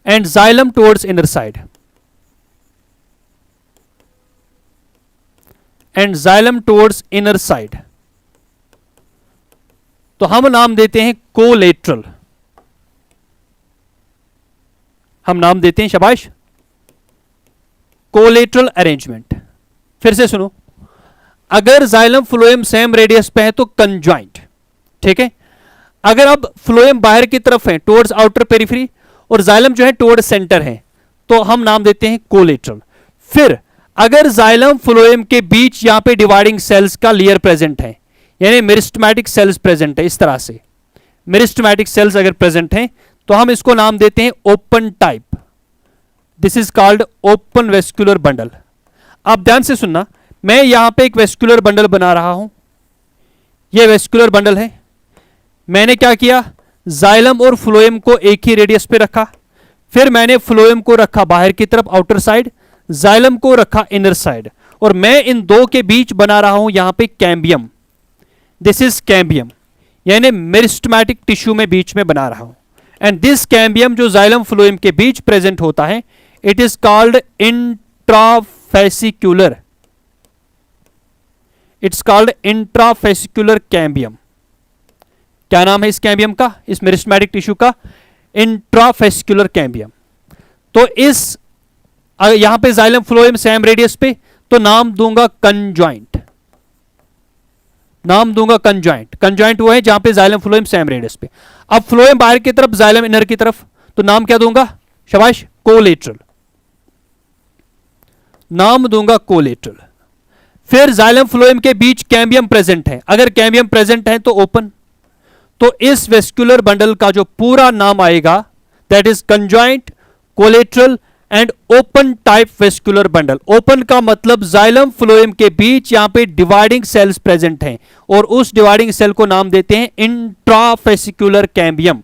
and xylem towards inner side, and xylem towards inner side, तो हम नाम देते हैं कोलेटरल। हम नाम देते हैं, शाबाश, कोलेटरल अरेंजमेंट। फिर से सुनो, अगर जाइलम फ्लोएम सेम रेडियस पे है तो कंजॉइंट, ठीक है। अगर अब फ्लोएम बाहर की तरफ है टुवर्ड्स आउटर पेरिफेरी और जाइलम जो है टुवर्ड्स सेंटर है, तो हम नाम देते हैं कोलेटरल। फिर अगर जाइलम फ्लोएम के बीच यहां पे डिवाइडिंग सेल्स का लेयर प्रेजेंट है, यानी मेरिस्टेमेटिक सेल्स प्रेजेंट है, इस तरह से मेरिस्टेमेटिक सेल्स अगर प्रेजेंट हैं तो हम इसको नाम देते हैं open type. This is called open vascular bundle. आप ध्यान से सुनना, मैं यहां पे एक वेस्कुलर बंडल बना रहा हूं, यह वेस्कुलर बंडल है। मैंने क्या किया, जाइलम और फ्लोएम को एक ही रेडियस पे रखा, फिर मैंने फ्लोएम को रखा बाहर की तरफ आउटर साइड, जाइलम को रखा इनर साइड, और मैं इन दो के बीच बना रहा हूं यहां पे कैम्बियम। दिस इज कैम्बियम, यानी मेरिस्टेमेटिक टिश्यू में बीच में बना रहा हूं। एंड दिस कैम्बियम जो जाइलम फ्लोएम के बीच प्रेजेंट होता है, it is called intrafascicular, it's called intrafascicular cambium. क्या नाम है इस कैम्बियम का, इस मेरिस्टेमेटिक टिश्यू का? इंट्राफेस्कुलर कैम्बियम। तो इस यहां पे जाइलम फ्लोएम सेम रेडियस पे, तो नाम दूंगा कंजॉइंट, नाम दूंगा कंजॉइंट। कंजॉइंट वो है जहां पे जाइलम फ्लोएम सेम रेडियस पे। अब फ्लोएम बाहर की तरफ, जाइलम इनर की तरफ, तो नाम क्या दूंगा? शाबाश, कोलेटरल, नाम दूंगा कोलेटरल। फिर जाइलम फ्लोएम के बीच कैम्बियम प्रेजेंट है, अगर कैम्बियम प्रेजेंट है तो ओपन, तो इस वेस्कुलर बंडल का जो पूरा नाम आएगा that is conjoint collateral and open type vascular bundle. Open का मतलब जाइलम फ्लोएम के बीच यहां पे डिवाइडिंग सेल्स प्रेजेंट हैं और उस डिवाइडिंग सेल को नाम देते हैं इंट्राफेसिकुलर कैम्बियम।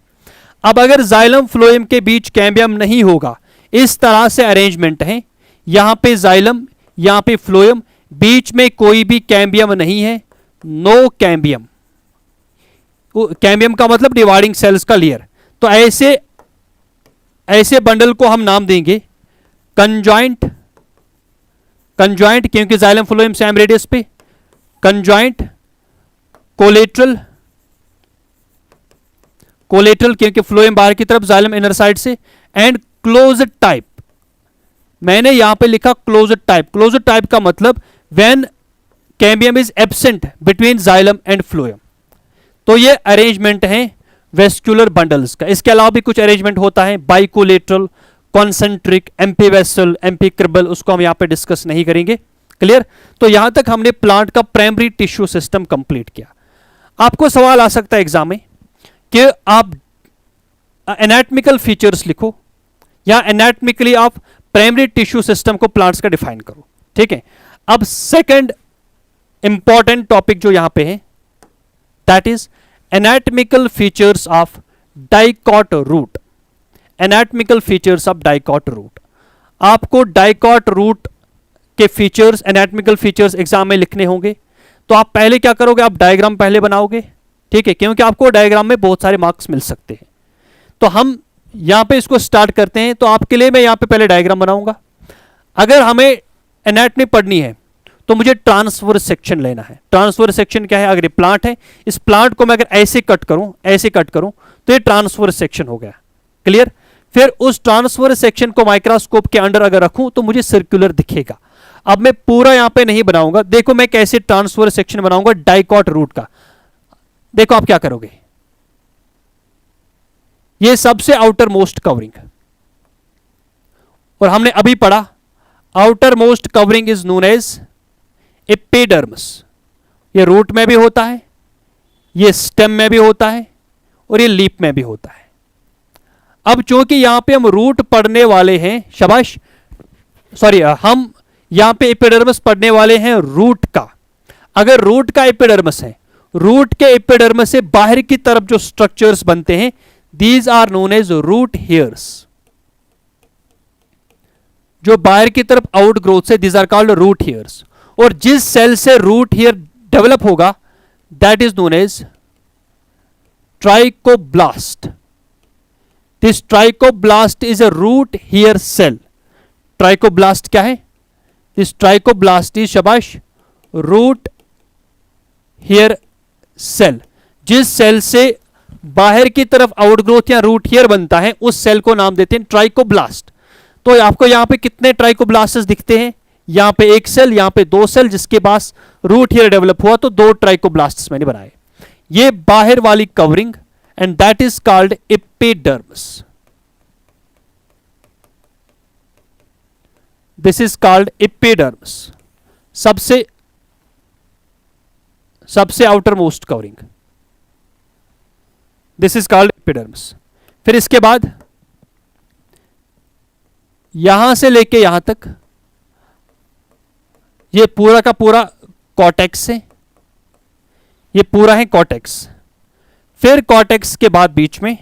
अब अगर जाइलम फ्लोएम के बीच कैम्बियम नहीं होगा, इस तरह से अरेंजमेंट है, यहां पे जाइलम, यहां पे फ्लोएम, बीच में कोई भी कैम्बियम नहीं है, नो कैम्बियम। कैम्बियम का मतलब डिवाइडिंग सेल्स का लेयर। तो ऐसे बंडल को हम नाम देंगे कंजॉइंट, कंजॉइंट क्योंकि जाइलम फ्लोएम सेम रेडियस पे, कंजॉइंट कोलेटरल, कोलेटरल क्योंकि फ्लोएम बाहर की तरफ, जाइलम इनर साइड से, एंड क्लोज्ड टाइप। मैंने यहां पे लिखा क्लोज्ड टाइप। क्लोज्ड टाइप का मतलब when cambium is absent between xylem and phloem. तो ये अरेंजमेंट है वेस्कुलर बंडल्स का। इसके अलावा भी कुछ अरेंजमेंट होता है, बाइकोलेटरल, कॉन्सेंट्रिक, एम्पीवेसल, एम्पीक्रिबल, उसको हम यहां पे डिस्कस नहीं करेंगे। क्लियर? तो यहां तक हमने प्लांट का प्राइमरी टिश्यू सिस्टम कंप्लीट किया। आपको सवाल आ सकता है एग्जाम में कि आप एनाटॉमिकल फीचर्स लिखो या एनाटॉमिकली आप प्राइमरी टिश्यू सिस्टम को प्लांट्स का डिफाइन करो। ठीक है, अब सेकंड इंपॉर्टेंट टॉपिक जो यहां पे है that is anatomical features of dicot root. Anatomical features of dicot root, आपको डाइकॉट रूट के फीचर्स, एनाटॉमिकल फीचर्स एग्जाम में लिखने होंगे। तो आप पहले क्या करोगे? आप डायग्राम पहले बनाओगे, ठीक है, क्योंकि आपको डायग्राम में बहुत सारे मार्क्स मिल सकते हैं। तो हम यहां पे इसको स्टार्ट करते हैं। तो आपके लिए मैं यहां पे पहले डायग्राम बनाऊंगा। अगर हमें एनाटॉमी पढ़नी है तो मुझे ट्रांसफर सेक्शन लेना है। ट्रांसफर सेक्शन क्या है? अगर ये प्लांट है, इस प्लांट को मैं अगर ऐसे कट करूं, ऐसे कट करूं, तो ये ट्रांसफर सेक्शन हो गया। क्लियर? फिर उस ट्रांसफर सेक्शन को माइक्रोस्कोप के अंडर अगर रखूं तो मुझे सर्कुलर दिखेगा। अब मैं पूरा यहां पे नहीं बनाऊंगा। देखो मैं कैसे ट्रांसफर सेक्शन बनाऊंगा डाइकॉट रूट का। देखो आप क्या करोगे, ये सबसे आउटर मोस्ट कवरिंग, और हमने अभी पढ़ा outer most covering is known as epidermis. ये रूट में भी होता है, ये स्टेम में भी होता है, और ये लीफ में भी होता है। अब चूंकि यहां पे हम रूट पढ़ने वाले हैं, शाबाश, सॉरी, हम यहां पे एपिडर्मिस पढ़ने वाले हैं रूट का। अगर रूट का एपिडर्मिस है, रूट के एपिडर्मिस से बाहर की तरफ जो स्ट्रक्चर्स बनते हैं these are known as root hairs. जो बाहर की तरफ आउट ग्रोथ से, these are called root hairs. और जिस सेल से रूट हेयर डेवलप होगा that is known as trichoblast. This trichoblast is a root hair cell. Trichoblast क्या है? दिस ट्राइकोब्लास्ट इज, शाबाश, रूट हेयर सेल। जिस सेल से बाहर की तरफ आउटग्रोथ या रूट हेयर बनता है उस सेल को नाम देते हैं ट्राइकोब्लास्ट। तो आपको यहां पे कितने ट्राइकोब्लास्ट्स दिखते हैं? यहां पे एक सेल, यहां पे दो सेल, जिसके पास रूट हेयर डेवलप हुआ तो दो ट्राइकोब्लास्ट्स मैंने बनाए। ये बाहर वाली covering, and that is called epidermis. This is called epidermis, सबसे outer most covering. This is called epidermis. फिर इसके बाद यहां से लेके यहां तक ये पूरा का पूरा कॉर्टेक्स है, ये पूरा है कॉर्टेक्स। फिर कॉर्टेक्स के बाद बीच में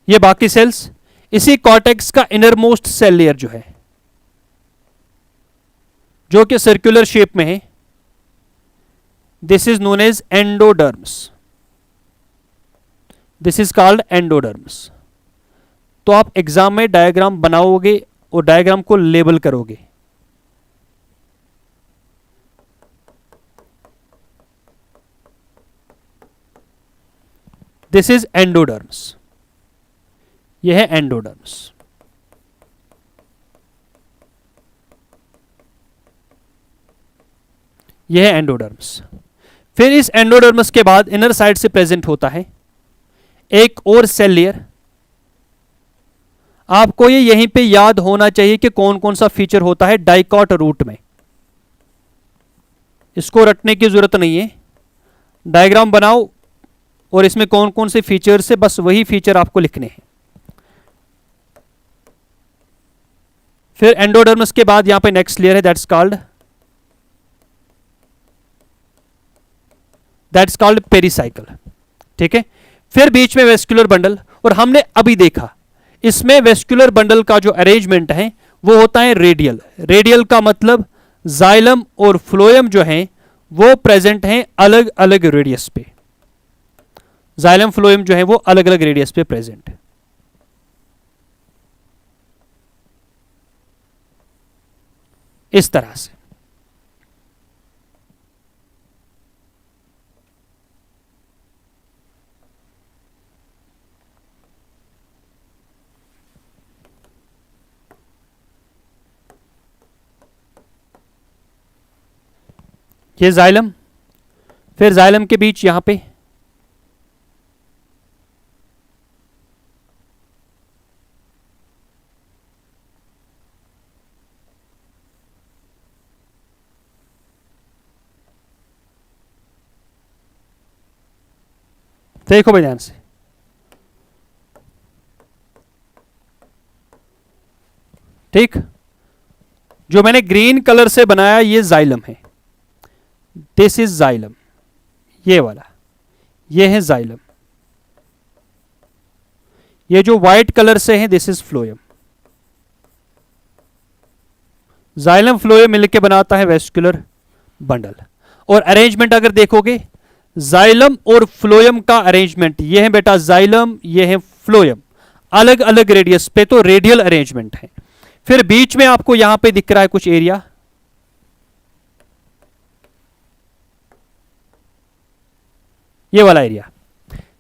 ये बाकी सेल्स, इसी कॉर्टेक्स का इनर मोस्ट सेल लेयर जो है, जो कि सर्कुलर शेप में है, this is known as endoderms. This is called endoderms. तो आप एग्जाम में डायग्राम बनाओगे और डायग्राम को लेबल करोगे। दिस इज एंडोडर्म्स, यह है एंडोडर्म्स। यह है एंडोडर्म्स। फिर इस एंडोडर्मस के बाद इनर साइड से प्रेजेंट होता है एक और सेल लेयर। आपको ये यहीं पे याद होना चाहिए कि कौन कौन सा फीचर होता है डाइकॉट रूट में, इसको रटने की जरूरत नहीं है, डायग्राम बनाओ और इसमें कौन कौन से फीचर से, बस वही फीचर आपको लिखने हैं। फिर एंडोडर्मस के बाद यहां पे नेक्स्ट लेयर है दैट्स कॉल्ड पेरिसाइकल, ठीक है। फिर बीच में वेस्कुलर बंडल, और हमने अभी देखा इसमें वेस्कुलर बंडल का जो अरेंजमेंट है वो होता है रेडियल। रेडियल का मतलब जाइलम और फ्लोएम जो है वो प्रेजेंट हैं अलग अलग रेडियस पे, जाइलम फ्लोएम जो है वो अलग अलग रेडियस पे प्रेजेंट है। इस तरह से ये जाइलम, फिर जाइलम के बीच यहां पे देखो भाई ध्यान से, ठीक, जो मैंने ग्रीन कलर से बनाया ये जाइलम है, दिस इज जाइलम, ये वाला, ये है जाइलम। ये जो व्हाइट कलर से है this is phloem. Xylem phloem मिलके बनाता है वेस्कुलर बंडल। और अरेंजमेंट अगर देखोगे जाइलम और फ्लोएम का अरेंजमेंट, ये है बेटा जाइलम, ये है फ्लोएम, अलग अलग रेडियस पे, तो रेडियल अरेंजमेंट है। फिर बीच में आपको यहां पे दिख रहा है कुछ एरिया, ये वाला area,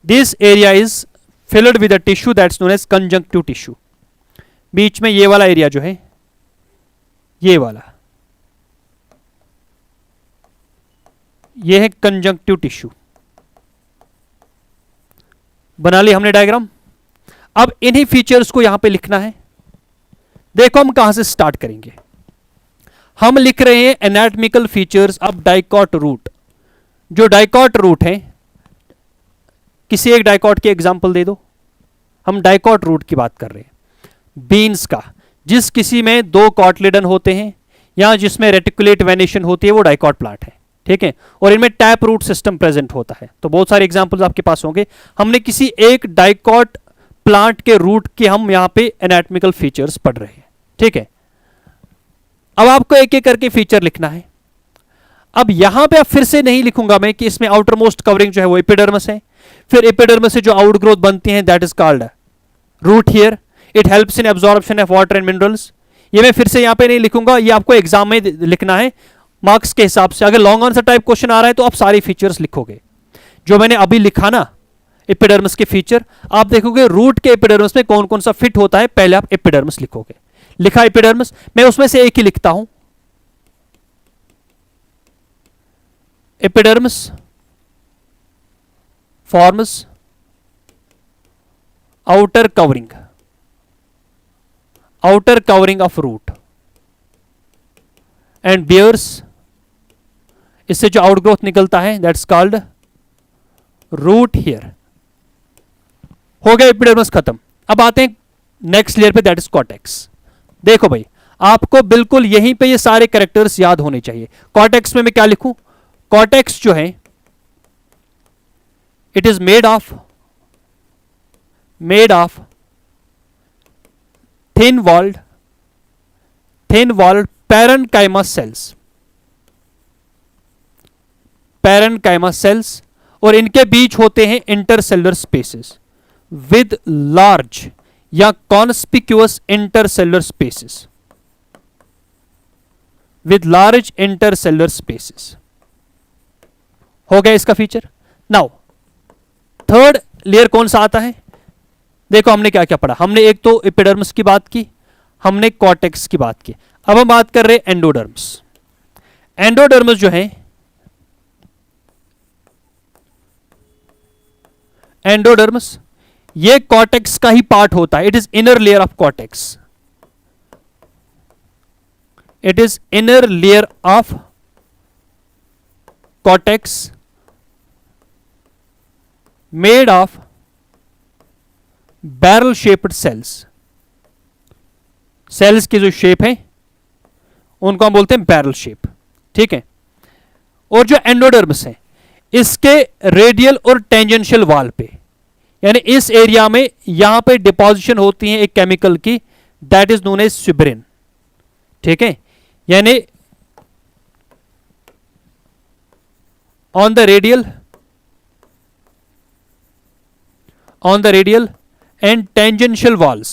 this area is filled with a tissue that's known as conjunctive tissue. बीच में ये वाला एरिया जो है, ये वाला, ये है कंजंक्टिव टिश्यू। बना ली हमने डायग्राम। अब इन्हीं फीचर्स को यहां पे लिखना है। देखो हम कहां से स्टार्ट करेंगे, हम लिख रहे हैं anatomical features of dicot root. जो डाइकॉट रूट है, किसी एक डाइकॉट की एग्जांपल दे दो, हम डाइकॉट रूट की बात कर रहे हैं। बीन्स का, जिस किसी में दो कॉटलिडन होते हैं या जिसमें रेटिकुलेट वेनेशन होती है वो डाइकॉट प्लांट है, ठीक है, और इनमें टैप रूट सिस्टम प्रेजेंट होता है। तो बहुत सारे एग्जांपल्स आपके पास होंगे। हमने किसी एक डाइकॉट प्लांट के रूट के हम यहां पे एनाटॉमिकल फीचर्स पढ़ रहे हैं, ठीक है। अब आपको एक एक करके फीचर लिखना है। अब यहां पे अब फिर से नहीं लिखूंगा मैं कि इसमें आउटर मोस्ट कवरिंग जो है वो एपिडर्मिस है, फिर एपिडर्मिस से जो आउटग्रोथ बनती है that is called root hair, it helps in absorption of water and minerals. ये मैं फिर से यहां पे नहीं लिखूंगा, ये आपको एग्जाम में लिखना है मार्क्स के हिसाब से। अगर लॉन्ग आंसर टाइप क्वेश्चन आ रहा है तो आप सारे फीचर्स लिखोगे। जो मैंने अभी लिखा ना एपिडर्मिस के फीचर, आप देखोगे रूट के एपिडर्मिस में कौन कौन सा फिट होता है, पहले आप एपिडर्मिस लिखोगे। लिखा एपिडर्मिस, मैं उसमें से एक ही लिखता हूं, epidermis forms outer covering of root and bears, इससे जो आउटग्रोथ निकलता है दैट्स कॉल्ड रूट हियर। हो गया एपिडर्मिस खत्म। अब आते हैं नेक्स्ट लेयर पे दैट इज कॉर्टेक्स। देखो भाई, आपको बिल्कुल यहीं पे ये सारे कैरेक्टर्स याद होने चाहिए। कॉर्टेक्स में मैं क्या लिखूं, कॉर्टेक्स जो है it is made of thin walled parenchyma cells, और इनके बीच होते हैं इंटरसेलुलर स्पेसेस विद लार्ज या conspicuous intercellular spaces, with large intercellular spaces. हो गया इसका फीचर। नाउ थर्ड लेयर कौन सा आता है? देखो हमने क्या क्या पढ़ा, हमने एक तो एपिडर्मिस की बात की, हमने कॉर्टेक्स की बात की, अब हम बात कर रहे हैं एंडोडर्मिस। एंडोडर्मिस जो है, एंडोडर्मिस ये कॉर्टेक्स का ही पार्ट होता है, it is inner layer of cortex, it is inner layer of cortex made of barrel shaped cells। Cells की जो शेप है उनको हम बोलते हैं बैरल शेप, ठीक है। और जो एंडोडर्मिस है इसके रेडियल और टेंजेंशियल वाल पे, यानी इस एरिया में यहां पे डिपोजिशन होती है एक केमिकल की, दैट इज नोन एज सुब्रिन, ठीक है। यानी on the radial and tangential walls,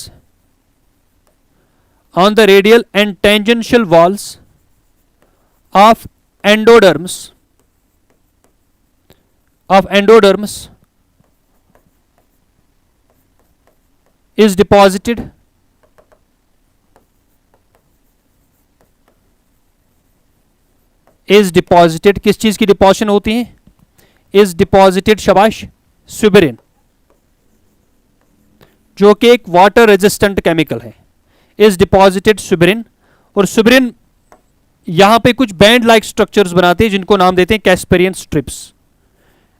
on the radial and tangential walls of endodermis is deposited किस चीज की डिपोजिशन होती है? इज डिपॉजिटेड, शाबाश, सुबरिन, जो कि एक वाटर रेजिस्टेंट केमिकल है, इज डिपॉजिटेड सुबरिन। और सुबरिन यहां पे कुछ बैंड लाइक स्ट्रक्चर्स बनाते हैं जिनको नाम देते हैं Casparian strips,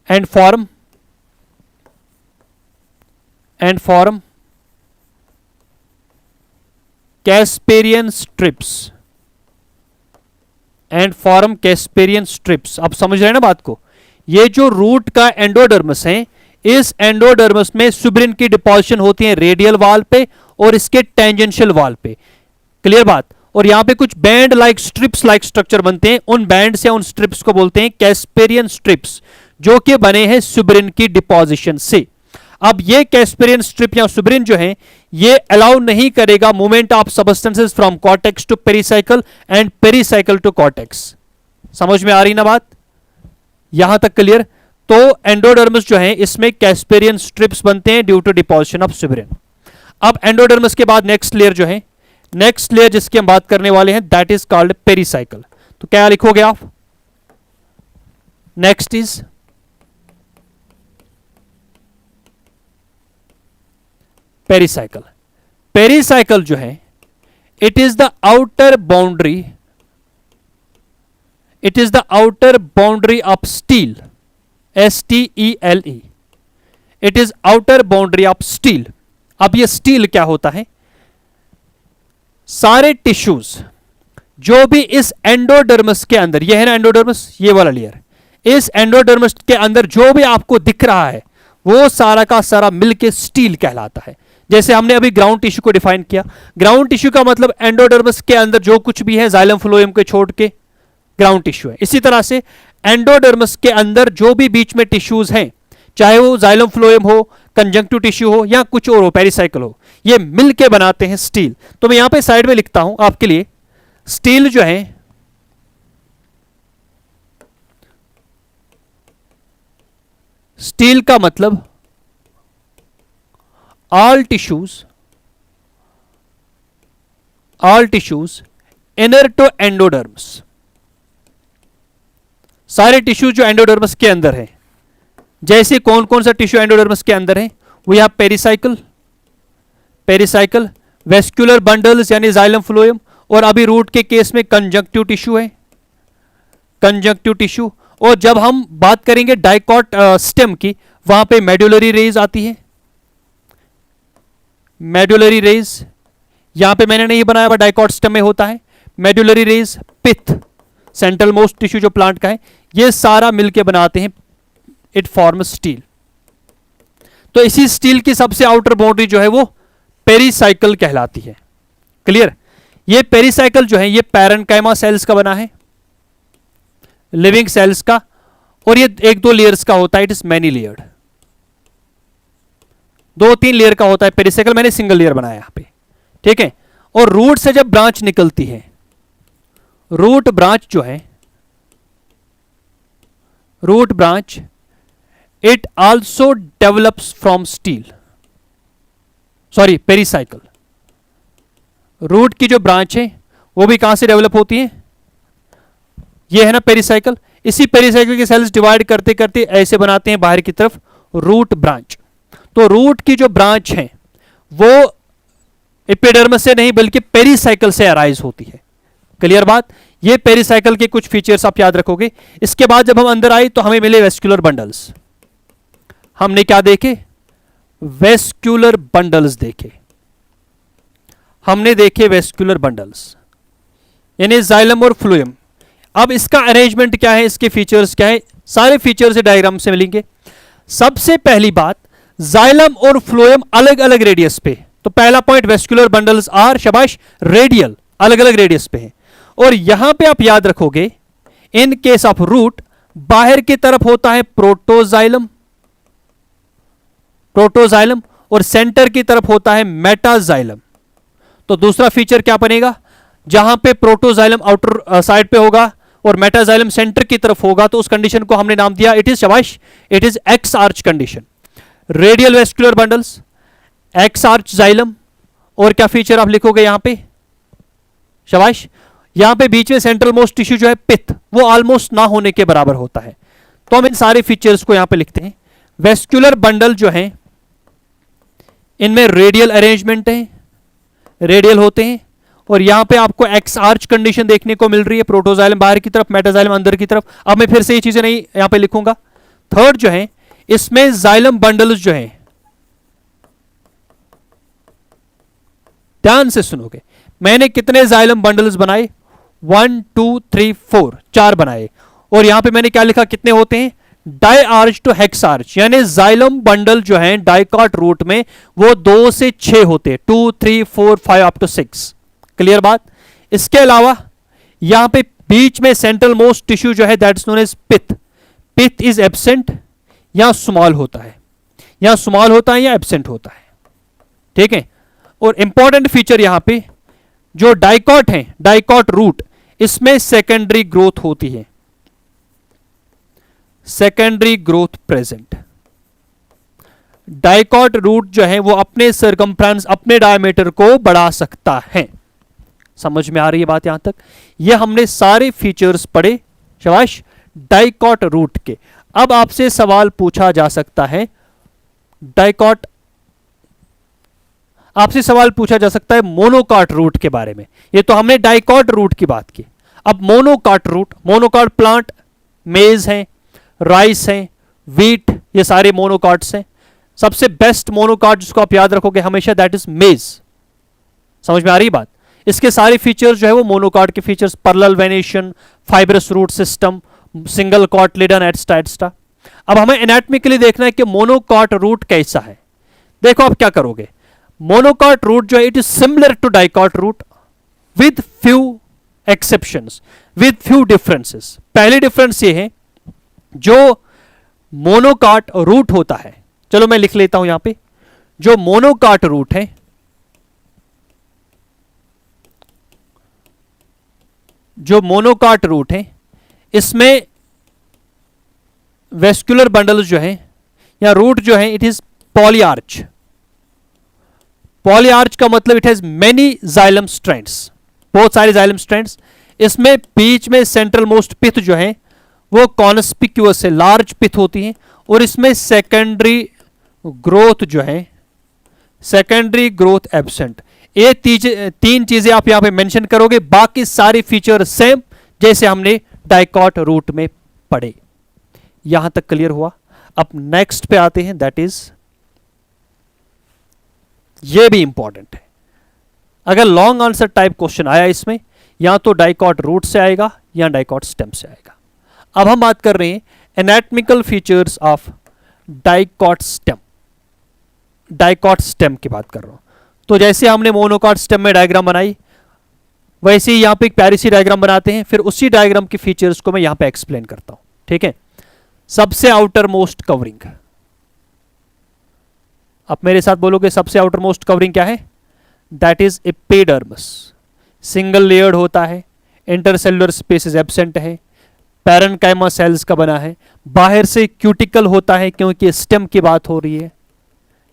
and form Casparian strips and form Casparian strips. आप समझ रहे हैं ना बात को? ये जो रूट का एंडोडर्मिस है, इस एंडोडर्मिस में सुब्रिन की डिपोजिशन होती है रेडियल वाल पे और इसके टेंजेंशियल वाल पे, क्लियर बात। और यहां पे कुछ band like strips like structure बनते हैं, उन बैंड्स या उन स्ट्रिप्स को बोलते हैं कैस्पेरियन स्ट्रिप्स, जो कि बने हैं सुब्रिन की डिपोजिशन से। अब ये कैस्पेरियन स्ट्रिप या सुब्रिन जो है ये अलाउ नहीं करेगा movement of substances from cortex to pericycle and pericycle to cortex. समझ में आ रही ना बात? यहां तक क्लियर? तो एंडोडर्मिस जो है इसमें कैस्पेरियन स्ट्रिप्स बनते हैं ड्यू टू डिपोजिशन ऑफ सुब्रिन। अब एंडोडर्मिस के बाद नेक्स्ट लेयर जो है, नेक्स्ट लेयर जिसकी हम बात करने वाले हैं, दैट इज कॉल्ड पेरिसाइकिल। तो क्या लिखोगे आप? Next is pericycle. पेरिसाइकिल जो है it is the outer boundary, it is the outer boundary of steel, STELE, it is outer boundary of steel. अब ये स्टील क्या होता है? सारे टिश्यूज जो भी इस एंडोडर्मिस के अंदर, ये है ना एंडोडर्मिस, ये वाला लेयर, इस एंडोडर्मिस के अंदर जो भी आपको दिख रहा है वो सारा का सारा मिलके स्टील कहलाता है। जैसे हमने अभी ग्राउंड टिश्यू को डिफाइन किया, ग्राउंड टिश्यू का मतलब एंडोडर्मिस के अंदर जो कुछ भी है जाइलम फ्लोएम को छोड़ के ग्राउंड टिश्यू है। इसी तरह से एंडोडर्मिस के अंदर जो भी बीच में टिश्यूज हैं, चाहे वो जाइलम फ्लोएम हो, कंजंक्टिव टिश्यू हो या कुछ और हो, पेरिसाइकिल हो, ये मिलके बनाते हैं स्टील। तो मैं यहां पे साइड में लिखता हूं आपके लिए, स्टील जो है स्टील का मतलब all tissues inner to endodermis, सारे टिश्यू जो एंडोडर्मिस के अंदर है। जैसे कौन कौन सा टिश्यू एंडोडर्मिस के अंदर है? We have pericycle, vascular bundles यानी जाइलम फ्लोएम, और अभी रूट के केस में कंजंक्टिव टिश्यू है, कंजंक्टिव टिश्यू। और जब हम बात करेंगे डाइकॉट स्टेम की, वहां पे मेडुलरी रेज आती है, मेडुलरी रेज, यहां पे मैंने नहीं बनाया, डाइकॉट स्टेम में होता है मेडुलरी रेज, पिथ, सेंट्रल मोस्ट टिश्यू जो प्लांट का है, ये सारा मिलके बनाते हैं, इट फॉर्म स्टील। तो इसी स्टील की सबसे आउटर बाउंड्री जो है वो पेरिसाइकिल कहलाती है, क्लियर? ये पेरिसाइकिल जो है ये पैरेन्काइमा सेल्स का बना है, लिविंग सेल्स का, और ये एक दो लेयर्स का होता है, it is many layered, 2-3 layer का होता है पेरिसाइकिल, मैंने सिंगल लेयर बनाया यहां पे, ठीक है। और रूट से जब ब्रांच निकलती है, रूट ब्रांच जो है, root branch it also develops from stele, sorry pericycle. Root की जो ब्रांच है वो भी कहां से डेवलप होती है, ये है ना पेरिसाइकल। इसी पेरिसाइकल के सेल्स डिवाइड करते करते ऐसे बनाते हैं बाहर की तरफ रूट ब्रांच। तो रूट की जो ब्रांच है वो एपिडर्मिस से नहीं बल्कि पेरिसाइकल से अराइज होती है। क्लियर बात। ये पेरिसाइकल के कुछ फीचर्स आप याद रखोगे। इसके बाद जब हम अंदर आए तो हमें मिले वेस्क्यूलर बंडल्स। हमने क्या देखे, वेस्क्यूलर बंडल्स देखे, हमने देखे वेस्क्यूलर बंडल्स यानी जाइलम और फ्लोएम। अब इसका अरेंजमेंट क्या है, इसके फीचर्स क्या है, सारे फीचर्स डायग्राम से मिलेंगे। सबसे पहली बात, जाइलम और फ्लोएम अलग अलग रेडियस पे। तो पहला पॉइंट, वेस्क्यूलर बंडल्स आर शाबाश रेडियल, अलग अलग रेडियस पे है। और यहां पे आप याद रखोगे इन केस ऑफ रूट बाहर की तरफ होता है प्रोटोजाइलम, प्रोटोजाइलम, और सेंटर की तरफ होता है मेटाजाइलम। तो दूसरा फीचर क्या बनेगा, जहां पे प्रोटोजाइलम आउटर साइड पे होगा और मेटाजाइलम सेंटर की तरफ होगा तो उस कंडीशन को हमने नाम दिया इट इज शाबाश, it is x arch condition. Radial vascular bundles, x arch xylem, और क्या फीचर आप लिखोगे यहां पे शाबाश, यहां पे बीच में सेंट्रल मोस्ट टिश्यू जो है पित्त, वो ऑलमोस्ट ना होने के बराबर होता है। तो हम इन सारे फीचर्स को यहां पे लिखते हैं। वेस्क्यूलर बंडल जो है इनमें रेडियल अरेंजमेंट है, रेडियल होते हैं, और यहां पे आपको एक्स आर्च कंडीशन देखने को मिल रही है, प्रोटोजाइलम बाहर की तरफ, मेटाजाइलम अंदर की तरफ। अब मैं फिर से ये चीजें नहीं यहां पे लिखूंगा। थर्ड जो है, इसमें जाइलम बंडल्स जो है, ध्यान से सुनोगे, मैंने कितने जाइलम बंडल्स बनाए, 1 2 3 4, 4 बनाए। और यहां पे मैंने क्या लिखा, कितने होते हैं, diarch to hexarch, यानी जाइलम बंडल जो है डाइकॉट रूट में वो 2 से 6 होते हैं, 2 3 4 5 अप टू 6। क्लियर बात। इसके अलावा यहां पे बीच में सेंट्रल मोस्ट टिश्यू जो है दैट इज नोन एज पित्त, पित्त इज एब्सेंट या स्मॉल होता है, या स्मॉल होता है या एब्सेंट होता है, ठीक है। और इंपॉर्टेंट फीचर यहां पे जो डाइकॉट है, डाइकॉट रूट, इसमें सेकेंडरी ग्रोथ होती है, secondary growth present. Dicot root जो है वो अपने सर्कमफ्रेंस, अपने डायमीटर को बढ़ा सकता है। समझ में आ रही है बात यहां तक। ये हमने सारे फीचर्स पढ़े शाबाश डाइकॉट रूट के। अब आपसे सवाल पूछा जा सकता है, डाइकॉट, आपसे सवाल पूछा जा सकता है मोनोकॉट रूट के बारे में। ये तो हमने डाइकॉट रूट की बात की। अब मोनोकॉट रूट, मोनोकॉट प्लांट मेज है, राइस है, वीट, ये सारे मोनोकॉट्स हैं। सबसे बेस्ट मोनोकॉट जिसको आप याद रखोगे हमेशा दैट इज मेज। समझ में आ रही बात। इसके सारे फीचर्स जो है वो मोनोकॉट के features, parallel venation, fibrous root system, single cotyledon extra extra. अब हमें एनाटॉमिकली देखना है कि मोनोकॉट रूट कैसा है। देखो आप क्या करोगे, मोनोकॉट रूट जो है it is similar to dicot root with few exceptions, with few differences. पहले डिफरेंस ये है, जो मोनोकॉट रूट होता है, चलो मैं लिख लेता हूं यहां पे, जो मोनोकॉट रूट है, जो मोनोकॉट रूट है इसमें वेस्क्यूलर बंडल्स जो है या रूट जो है इट इज पॉलीआर्च। पॉलीआर्च का मतलब it has many xylem strands, बहुत सारे जाइलम स्ट्रैंड्स। इसमें बीच में सेंट्रल मोस्ट पिथ जो है वो कॉन्स्पिक्यूअस है, लार्ज पिथ होती है। और इसमें सेकेंडरी ग्रोथ जो है, सेकेंडरी ग्रोथ एब्सेंट। ये तीन चीजें आप यहां पे मेंशन करोगे, बाकी सारे फीचर सेम जैसे हमने डाइकॉट रूट में पढ़े। यहां तक क्लियर हुआ। अब नेक्स्ट पे आते हैं, दैट इज, ये भी इंपॉर्टेंट है। अगर लॉन्ग आंसर टाइप क्वेश्चन आया इसमें, या तो डाइकॉट रूट से आएगा या डाइकॉट स्टेम से आएगा। अब हम बात कर रहे हैं anatomical features of dicot stem. Dicot stem की बात कर रहा हूं। तो जैसे हमने मोनोकॉट स्टेम में डायग्राम बनाई, वैसे ही यहां पे एक प्यारी सी डायग्राम बनाते हैं, फिर उसी डायग्राम के फीचर्स को मैं यहां पे एक्सप्लेन करता हूं, ठीक है। सबसे आउटर मोस्ट कवरिंग, आप मेरे साथ बोलोगे सबसे आउटर मोस्ट कवरिंग क्या है, that is epidermis. Single layered होता है, इंटरसेलुलर स्पेसेस एब्सेंट है, पैरेन्काइमा सेल्स का बना है। बाहर से क्यूटिकल होता है क्योंकि स्टेम की बात हो रही है,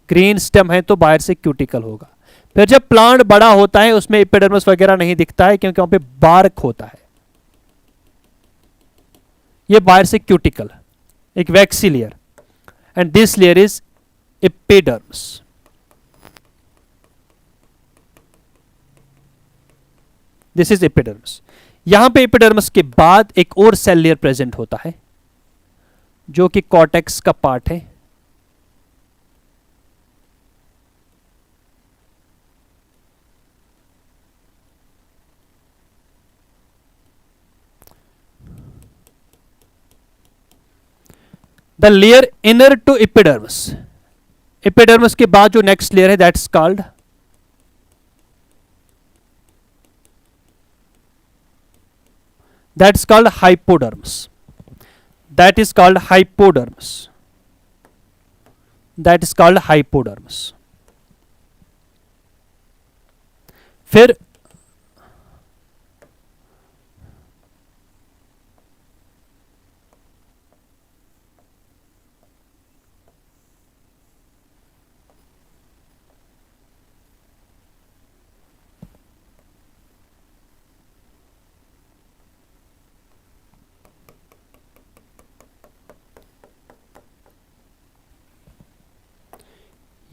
ग्रीन स्टेम है तो बाहर से क्यूटिकल होगा। फिर जब प्लांट बड़ा होता है उसमें एपिडर्मिस वगैरह नहीं दिखता है क्योंकि वहां पे बार्क होता है। ये बाहर से क्यूटिकल, एक waxy layer, and this layer is epidermis. This is epidermis. यहां पे एपिडर्मिस के बाद एक और सेल लेयर प्रेजेंट होता है जो कि कॉर्टेक्स का पार्ट है। The layer inner to epidermis, epidermis के बाद जो नेक्स्ट लेयर है that's called hypodermis. That is called hypodermis. That is called hypodermis. फिर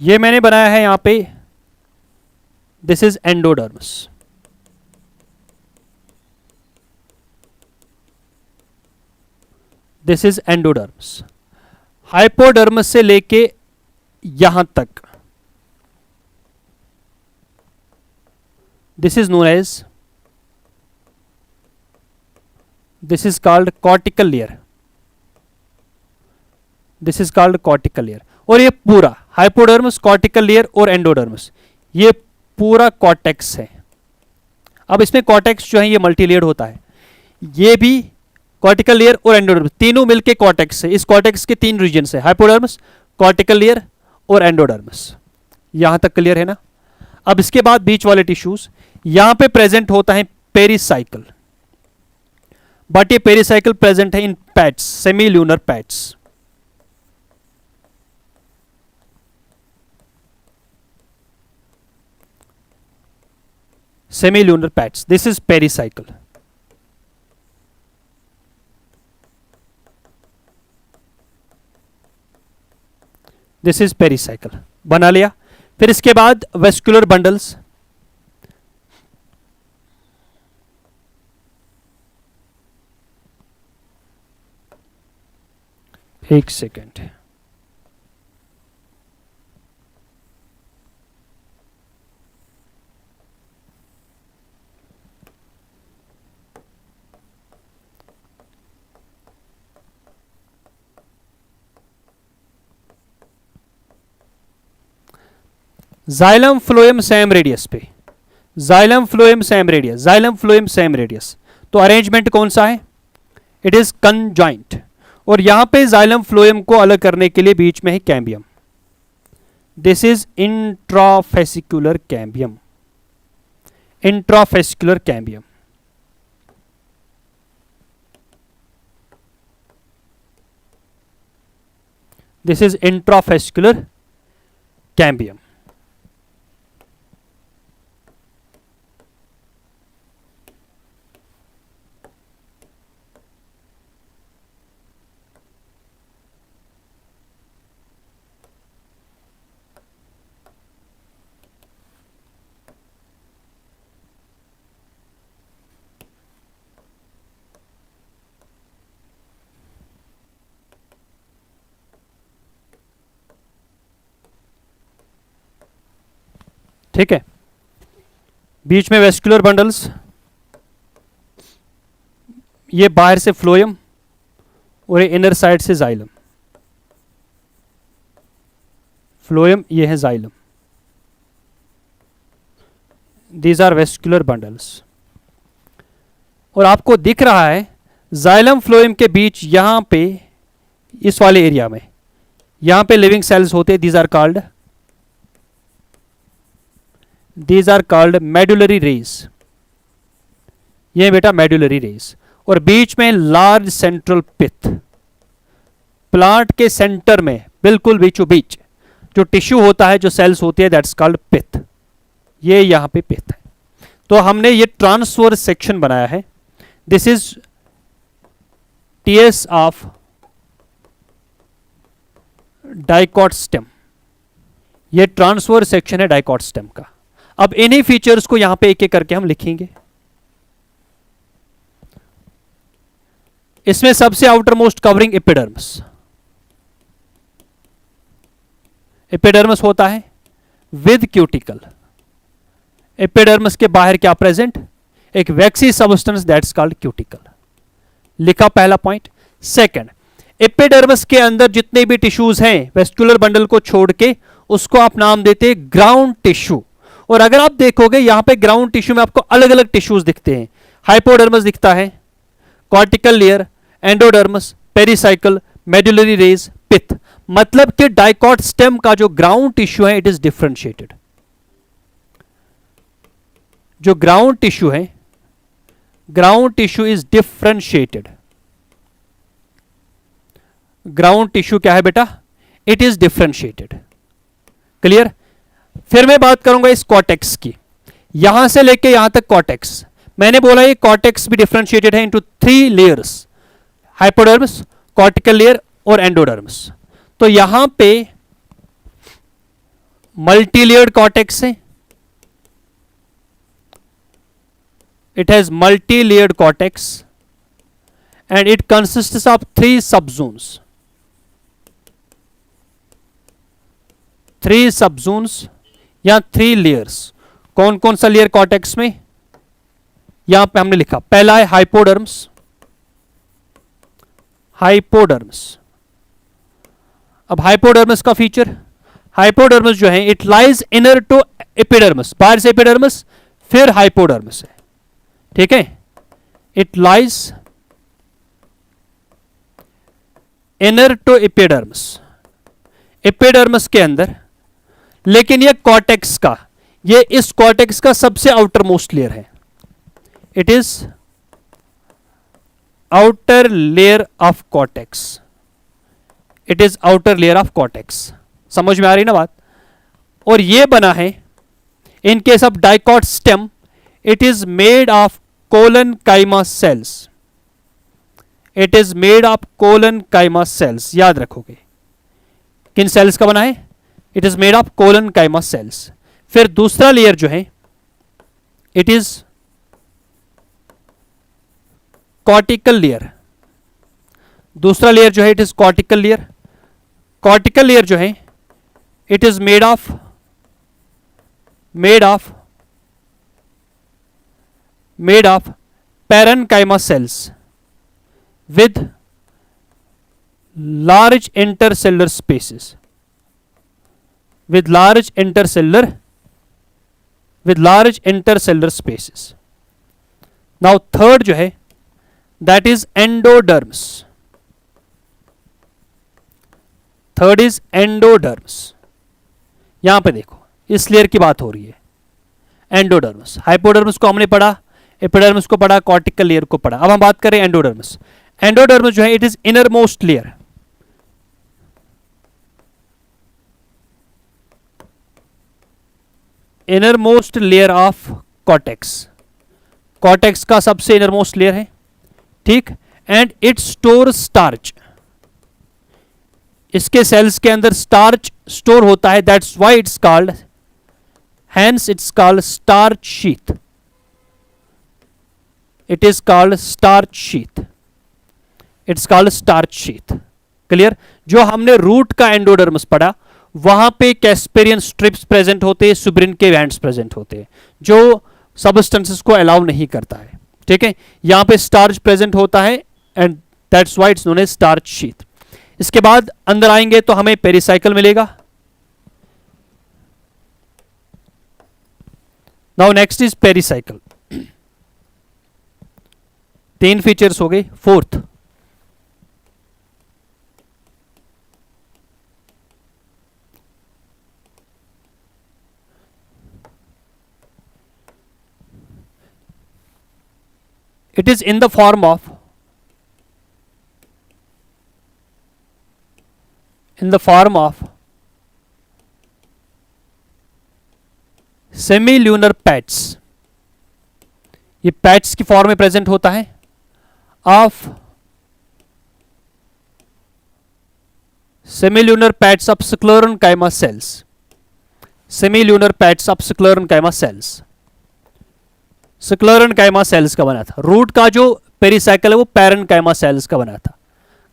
ये मैंने बनाया है यहां पे, this is endodermis. This is endodermis. Hypodermis से लेके यहां तक this is known as, this is called cortical layer. This is called cortical layer. और ये पूरा हाइपोडर्मिस, कॉर्टिकल लेयर और एंडोडर्मिस, ये पूरा कॉर्टेक्स है। अब इसमें कॉर्टेक्स जो है ये मल्टीलेयर्ड होता है। ये भी कॉर्टिकल लेयर और एंडोडर्मिस तीनों मिलके कॉर्टेक्स है। इस कॉर्टेक्स के 3 रीजन है, हाइपोडर्मिस, कॉर्टिकल लेयर और एंडोडर्मिस। यहां तक क्लियर है ना। अब इसके बाद बीच वाले टिश्यूज, यहां पे प्रेजेंट होता है पेरिसाइकिल, बट ये पेरिसाइकिल प्रेजेंट है in pads, semilunar pads. Semilunar pads. This is pericycle. This is pericycle. बना लिया। फिर इसके बाद वेस्कुलर बंडल्स, एक second, xylem phloem same radius पे, xylem phloem same radius, xylem phloem same radius. तो अरेंजमेंट कौन सा है? It is conjoint. और यहां पे जाइलम फ्लोएम को अलग करने के लिए बीच में है cambium. This is intrafascicular cambium, intrafascicular cambium. This is intrafascicular cambium. ठीक है, बीच में वेस्कुलर बंडल्स, ये बाहर से फ्लोएम और ये इनर साइड से जाइलम। फ्लोएम, ये है xylem. These are vascular bundles. और आपको दिख रहा है जाइलम फ्लोएम के बीच यहां पे, इस वाले एरिया में, यहां पे लिविंग सेल्स होते हैं। These are called medullary rays. ये बेटा मेडुलरी रेज। और बीच में लार्ज सेंट्रल पिथ। प्लांट के सेंटर में बिल्कुल बीचों बीच जो टिश्यू होता है, जो सेल्स होती है, दैट्स कॉल्ड पिथ। ये यहां पे पिथ है। तो हमने ये ट्रांसवर्स सेक्शन बनाया है। This is TS of dicot stem. ये ट्रांसवर्स सेक्शन है डाइकॉट स्टेम का। अब इन्हीं फीचर्स को यहां पे एक एक करके हम लिखेंगे। इसमें सबसे outer most covering epidermis. Epidermis होता है विद क्यूटिकल। एपिडर्मिस के बाहर क्या प्रेजेंट? एक वैक्सी सबस्टेंस दैट्स कॉल्ड क्यूटिकल। लिखा पहला पॉइंट। सेकंड, एपिडर्मिस के अंदर जितने भी टिश्यूज हैं वेस्कुलर बंडल को छोड़ के, उसको आप नाम देते हैं ग्राउंड टिश्यू। और अगर आप देखोगे यहां पे ग्राउंड टिश्यू में आपको अलग अलग टिश्यूज दिखते हैं। हाइपोडर्मिस दिखता है, cortical layer, endodermis, pericycle, medullary rays, pith. मतलब कि डाइकॉट स्टेम का जो ग्राउंड टिश्यू है इट इज डिफरेंशिएटेड। जो ग्राउंड टिश्यू है, ground tissue is differentiated. Ground tissue क्या है बेटा? It is differentiated. क्लियर? फिर मैं बात करूंगा इस कॉर्टेक्स की। यहां से लेके यहां तक कॉर्टेक्स, मैंने बोला ये कॉर्टेक्स भी डिफरेंशिएटेड है into 3 layers, hypodermis, cortical layer और एंडोडर्मिस। तो यहां पे मल्टीलेयर्ड कॉर्टेक्स है। It has multilayered cortex and it consists of 3 सबजोन्स। 3 सबजोन्स या 3 लेयर्स। कौन कौन सा लेयर कॉर्टेक्स में? यहां पे हमने लिखा, पहला है हाइपोडर्म्स। हाइपोडर्म्स। अब हाइपोडर्मिस का फीचर, हाइपोडर्मिस जो है it lies inner to epidermis. बाहर से एपिडर्मिस फिर हाइपोडर्मिस है। ठीक है? It lies inner to epidermis, epidermis के अंदर। लेकिन ये कॉर्टेक्स का, ये इस कॉर्टेक्स का सबसे आउटर मोस्ट लेयर है। It is outer layer of cortex. It is outer layer of cortex. समझ में आ रही ना बात? और ये बना है in case of dicot stem, it is made of collenchyma cells. It is made of collenchyma cells. याद रखोगे किन सेल्स का बना है? It is made of collenchyma cells. फिर दूसरा लेयर जो है इट इज कॉर्टिकल लेयर। दूसरा लेयर जो है it is cortical layer. Cortical layer जो है it is made of parenchyma cells with large intercellular spaces, with large intercellular spaces. Now third जो है that is endodermis. Third is endodermis. यहां पे देखो इस लेयर की बात हो रही है, एंडोडर्मिस। हाइपोडर्मिस को हमने पढ़ा, एपिडर्मिस को पढ़ा, कॉर्टिकल लेयर को पढ़ा। अब हम बात करें एंडोडर्मिस। एंडोडर्मिस जो है it is inner most layer. Inner most layer of cortex. Cortex का सबसे इनर मोस्ट लेयर है, ठीक। And it store starch. इसके सेल्स के अंदर स्टार्च स्टोर होता है, that's why it's called, hence it's called starch sheath. It is called starch sheath. It's called starch sheath. Clear. जो हमने रूट का एंडोडर्मिस पढ़ा वहां पे कैस्पेरियन स्ट्रिप्स प्रेजेंट होते हैं, सुब्रिन के वैंड्स प्रेजेंट होते हैं जो सबस्टेंसेस को अलाउ नहीं करता है, ठीक है। यहां पे स्टार्च प्रेजेंट होता है and that's why it's known as starch sheath. इसके बाद अंदर आएंगे तो हमें पेरिसाइकल मिलेगा। Now next is pericycle. 3 features हो गए। Fourth, it is in the form of the form of semilunar pads, ये पैड्स की फॉर्म में प्रेजेंट होता है of semilunar pads of sclerenchyma cells, semilunar pads of sclerenchyma cells, sclerenchyma cells का बना था। रूट का जो पेरिसाइकिल है वो पैरेन्काइमा सेल्स का बना था।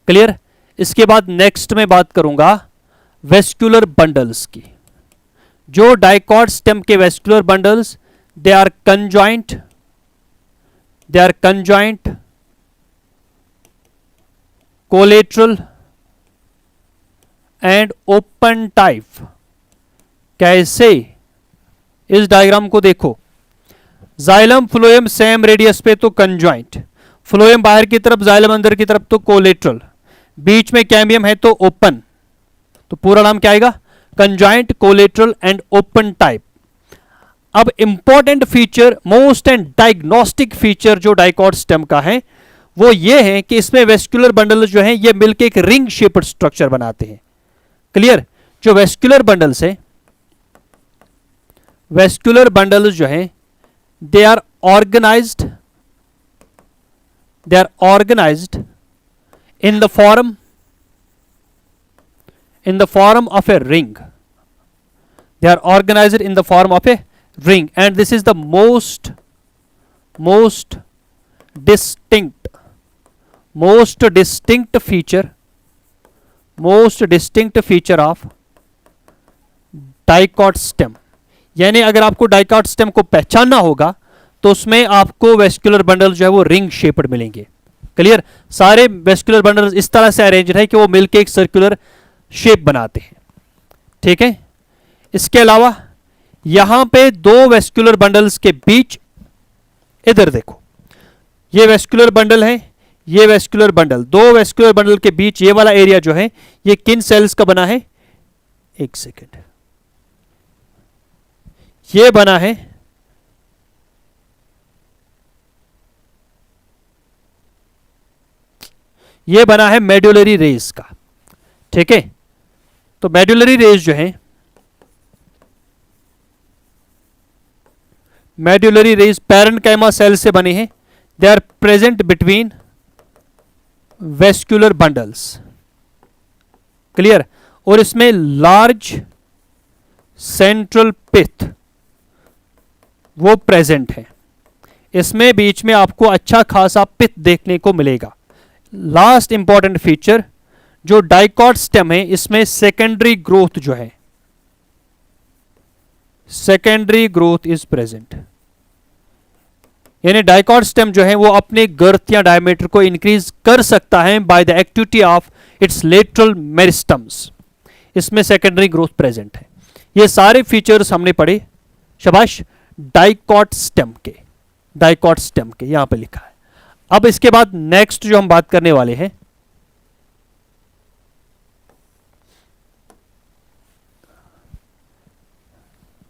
क्लियर। इसके बाद नेक्स्ट में बात करूंगा वेस्कुलर बंडल्स की। जो डाइकॉट स्टेम के vascular bundles, they are conjoint, collateral and open type. कैसे? इस डायग्राम को देखो, जाइलम फ्लोएम सेम रेडियस पे तो कंजॉइंट, फ्लोएम बाहर की तरफ, जाइलम अंदर की तरफ तो कोलेट्रल, बीच में कैम्बियम है तो ओपन, तो पूरा नाम क्या आएगा? Conjoint, collateral and open type. अब important feature, most and diagnostic feature जो डाइकॉट स्टेम का है वो ये है कि इसमें वेस्कुलर बंडल्स जो हैं ये मिलकर एक रिंग शेप्ड स्ट्रक्चर बनाते हैं। क्लियर। जो वेस्कुलर बंडल्स है, वेस्कुलर बंडल्स जो हैं they are organised in the form of a ring. They are organized in the form of a ring, and this is the most distinct feature of dicot stem. यानी अगर आपको dicot stem को पहचानना होगा तो उसमें आपको वेस्कुलर बंडल जो है वो रिंग शेप्ड मिलेंगे। क्लियर। सारे वेस्कुलर बंडल्स इस तरह से अरेंज है कि वो मिलकर एक सर्कुलर शेप बनाते हैं। ठीक है। इसके अलावा यहां पे दो वेस्कुलर बंडल्स के बीच, इधर देखो, ये वेस्कुलर बंडल है, ये वेस्कुलर बंडल, दो वेस्कुलर बंडल के बीच ये वाला एरिया जो है ये किन सेल्स का बना है? एक सेकेंड, ये बना है मेडुलरी रेस का। ठीक है। तो मेडुलरी रेस जो है, मेडुलरी रेस पैरेन्काइमा सेल से बने हैं। They are present between vascular bundles. Clear. और इसमें लार्ज सेंट्रल पिथ वो प्रेजेंट है। इसमें बीच में आपको अच्छा खासा पिथ देखने को मिलेगा। लास्ट इंपॉर्टेंट फीचर जो डाइकॉट स्टेम है, इसमें सेकेंडरी ग्रोथ जो है, सेकेंडरी ग्रोथ इज प्रेजेंट। यानी डाइकॉट स्टेम जो है वो अपने गर्थ या डायमीटर को इंक्रीज कर सकता है by the activity of its lateral meristems. इसमें सेकेंडरी ग्रोथ प्रेजेंट है। ये सारे फीचर्स हमने पढ़े, शाबाश, डाइकॉट स्टेम के, यहां पे लिखा है। अब इसके बाद नेक्स्ट जो हम बात करने वाले हैं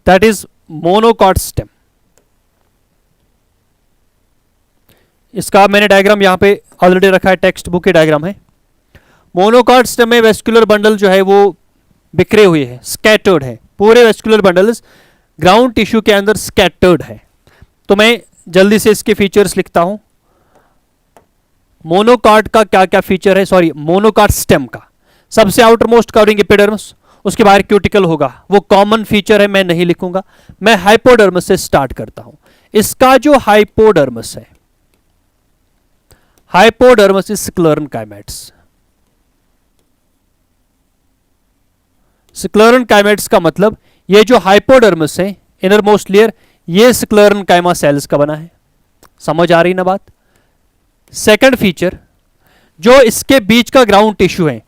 दैट इज मोनोकॉट स्टेम। इसका मैंने डायग्राम यहां पे ऑलरेडी रखा है, टेक्स्ट बुक के डायग्राम है। मोनोकॉट स्टेम में वेस्कुलर बंडल जो है वो बिखरे हुए हैं, स्कैटर्ड है। पूरे वेस्कुलर बंडल्स ग्राउंड टिश्यू के अंदर स्कैटर्ड है। तो मैं जल्दी से इसके फीचर्स लिखता हूं। मोनोकॉट का क्या क्या फीचर है? सॉरी, मोनोकॉट स्टेम का सबसे आउटर मोस्ट कवरिंग एपिडर्मिस, उसके बाहर क्यूटिकल होगा, वो कॉमन फीचर है, मैं नहीं लिखूंगा। मैं हाइपोडर्मिस से स्टार्ट करता हूं। इसका जो हाइपोडर्मिस है, हाइपोडर्मिस इज स्क्लेरेन्काइमेट्स। स्क्लेरेन्काइमेट्स का मतलब ये जो हाइपोडर्मिस है, इनर मोस्ट लेयर, ये स्क्लेरेन्काइमा सेल्स का बना है। समझ आ रही ना बात? सेकंड फीचर, जो इसके बीच का ग्राउंड टिश्यू है,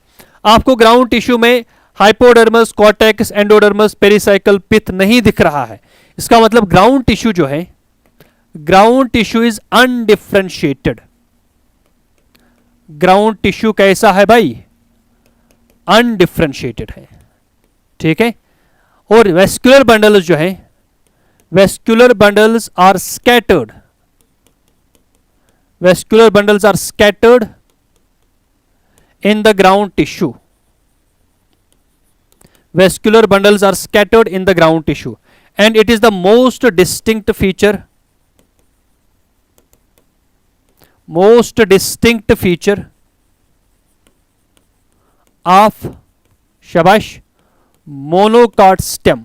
आपको ग्राउंड टिश्यू में हाइपोडर्मस, कॉर्टेक्स, एंडोडर्मस, पेरिसाइकल, पिथ नहीं दिख रहा है। इसका मतलब ग्राउंड टिश्यू जो है, ground tissue is undifferentiated. Ground tissue कैसा है भाई? अनडिफरेंशिएटेड है। ठीक है। और वेस्कुलर बंडल्स जो है, vascular bundles are scattered, vascular bundles are scattered in the ground tissue. vascular bundles are scattered in the ground tissue and it is the most distinct feature of शाबाश monocot stem.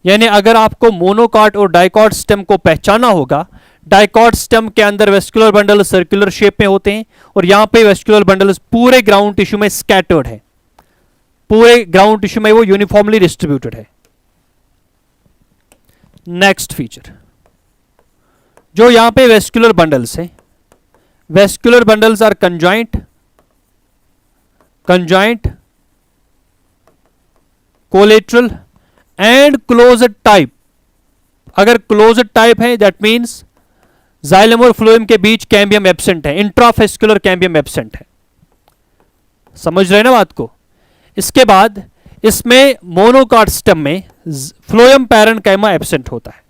यानी अगर आपको monocot और dicot stem को पहचाना होगा, dicot stem के अंदर वेस्कुलर बंडल सर्कुलर शेप में होते हैं और यहां पे वेस्कुलर बंडल्स पूरे ग्राउंड टिश्यू में स्कैटर्ड है, पूरे ग्राउंड टिश्यू में वो यूनिफॉर्मली डिस्ट्रीब्यूटेड है। नेक्स्ट फीचर जो यहां पे वेस्कुलर बंडल्स हैं, vascular bundles are conjoint collateral and closed type. अगर क्लोज्ड टाइप है दैट मींस जाइलम और फ्लोएम के बीच कैम्बियम एब्सेंट है, इंट्राफेस्कुलर कैम्बियम एब्सेंट है। समझ रहे हैं ना बात को। इसके बाद इसमें मोनोकॉट स्टेम में फ्लोएम पैरेन्काइमा एब्सेंट होता है।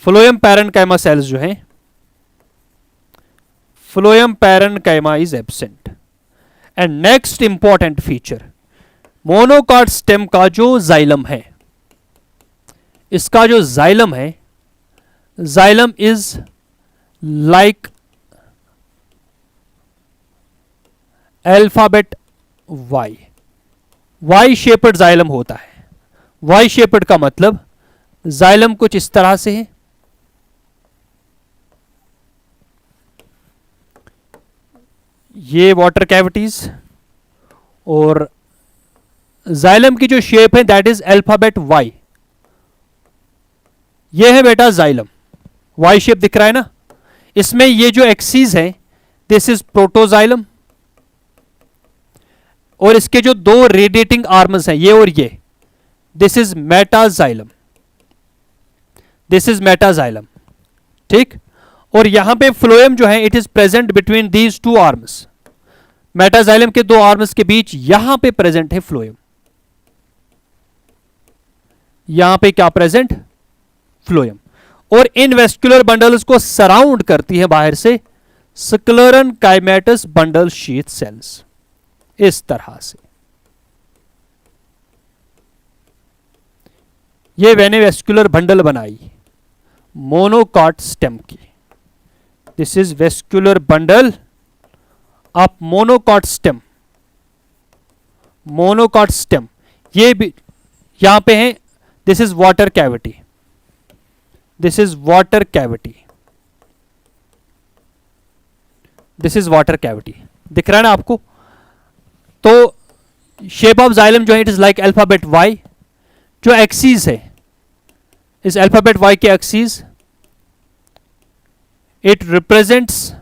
फ्लोएम पैरेन्काइमा सेल्स जो हैं, phloem parenchyma is absent. And next important feature, monocot stem का जो जाइलम है, इसका जो जाइलम है, xylem is like alphabet Y, Y shaped xylem होता है। वाई शेपेड का मतलब जाइलम कुछ इस तरह से है, ये वाटर कैविटीज, और जाइलम की जो शेप है दैट इज अल्फाबेट वाई। ये है बेटा जाइलम, वाई शेप दिख रहा है ना। इसमें ये जो एक्सीज है दिस इज प्रोटोजाइलम, और इसके जो दो रेडिएटिंग आर्म्स हैं ये और ये, this is metaxylem, this is metaxylem, ठीक। और यहां पे फ्लोएम जो है it is present between these two arms, metaxylem के दो आर्म्स के बीच यहां पे प्रेजेंट है फ्लोएम। यहां पे क्या प्रेजेंट, फ्लोएम। और इन वेस्कुलर बंडल्स को सराउंड करती है बाहर से स्क्लेरन काइमेटस बंडल शीथ सेल्स, इस तरह से। ये मैंने वेस्कुलर बंडल बनाई मोनोकॉट स्टेम की। This is vascular bundle of monocot stem, monocot stem. ये भी यहां पे है, this is water cavity, this is water cavity, this is water cavity, दिख रहा है ना आपको। तो शेप ऑफ जाइलम जो है it is like alphabet Y. जो एक्सीज है इस अल्फाबेट वाई के axes, it represents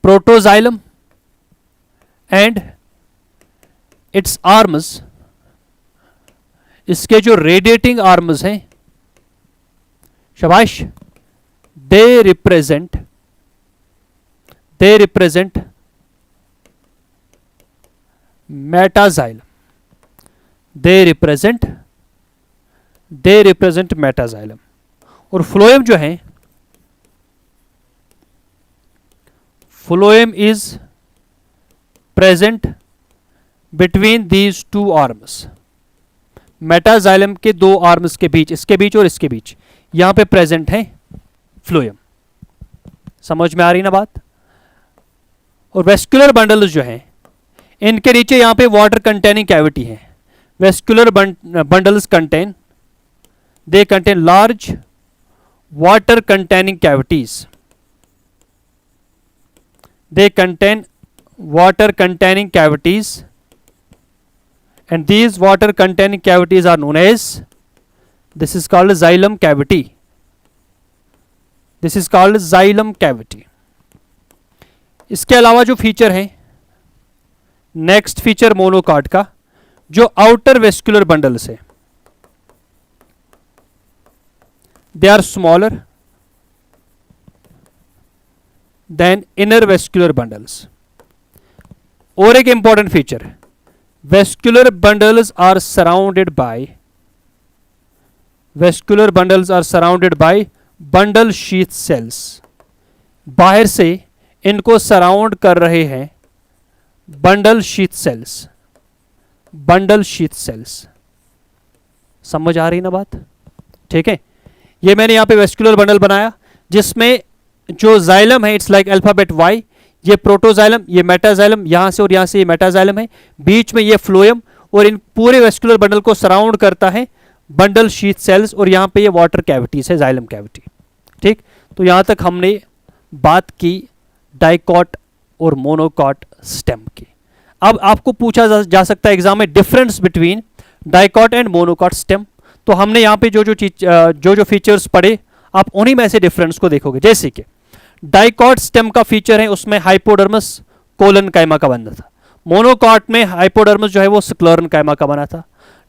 protoxylem and its arms, इसके जो रेडिएटिंग आर्म्स हैं, शाबाश, they represent metaxylem, they represent metaxylem. और फ्लोएम जो है, phloem is present between these two arms, metaxylem के दो आर्म्स के बीच, इसके बीच और इसके बीच, यहां पे प्रेजेंट है फ्लोएम। समझ में आ रही ना बात। और वेस्कुलर बंडल्स जो हैं इनके नीचे यहां पे वाटर कंटेनिंग कैविटी है। Vascular bundles contain, they contain large water containing cavities, they contain water containing cavities and these water containing cavities are known as, this is called xylem cavity, this is called xylem cavity। इसके अलावा जो feature है, next feature monocot का, जो outer vascular bundles है they are smaller than inner vascular bundles. और एक important feature, vascular bundles are surrounded by bundle sheath cells. बाहर से इनको सराउंड कर रहे हैं bundle sheath cells, bundle sheath cells. समझ आ रही ना बात? ठीक है, ये मैंने यहां पे वेस्कुलर बंडल बनाया जिसमें जो जाइलम है इट्स लाइक अल्फाबेट वाई, ये प्रोटोजाइलम, ये मेटाजाइलम, यहां से और यहां से ये मेटाजाइलम है, बीच में ये फ्लोएम, और इन पूरे वेस्कुलर बंडल को सराउंड करता है बंडल शीथ सेल्स, और यहां पे ये वाटर कैविटीज है, जाइलम कैविटी। ठीक, तो यहां तक हमने बात की डाइकॉट और मोनोकॉट स्टेम की। अब आपको पूछा जा सकता है एग्जाम में difference between dicot and monocot stem. तो हमने यहाँ पे जो फीचर्स पढ़े आप उन्हीं में से डिफरेंस को देखोगे। जैसे कि डाइकॉट स्टेम का फीचर है उसमें हाइपोडर्मस कोलन कायमा का बना था, मोनोकॉट में हाइपोडर्मस जो है वो स्क्लेरन कायमा का बना था।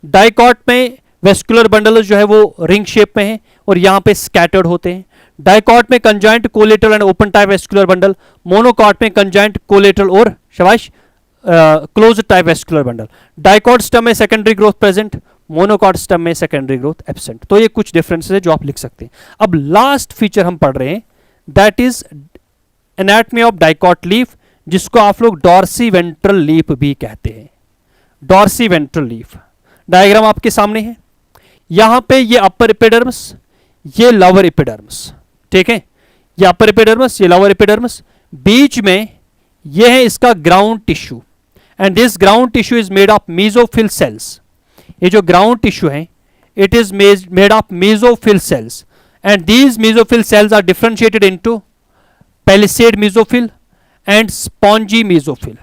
डाइकॉट में वेस्कुलर बंडल जो है वो रिंग शेप में है और यहाँ पे स्कैटर्ड होते हैं। डाइकॉट में conjoint collateral and open type vascular bundle, monocot में कंजाइंट कोलेटरल और शाबाश close type vascular bundle. Dicot stem में secondary growth present, monocot stem में सेकेंडरी ग्रोथ एब्सेंट। तो ये कुछ डिफरेंसेस है जो आप लिख सकते हैं। अब लास्ट फीचर हम पढ़ रहे हैं that is anatomy of dicot leaf, जिसको आप लोग डॉर्सी वेंट्रल लीफ भी कहते हैं। डॉर्सी वेंट्रल लीफ डायग्राम आपके सामने है, यहां पे ये अपर एपिडर्मिस, ये लोअर एपिडर्मिस। ठीक है, ये अपर एपिडर्मिस, ये लोअर एपिडर्मिस, बीच में ये है इसका ground tissue, and this ground tissue is made of mesophyll cells. ये जो ग्राउंड टिश्यू है it is made of mesophyll cells, and these mesophyll cells are differentiated into palisade mesophyll and spongy mesophyll.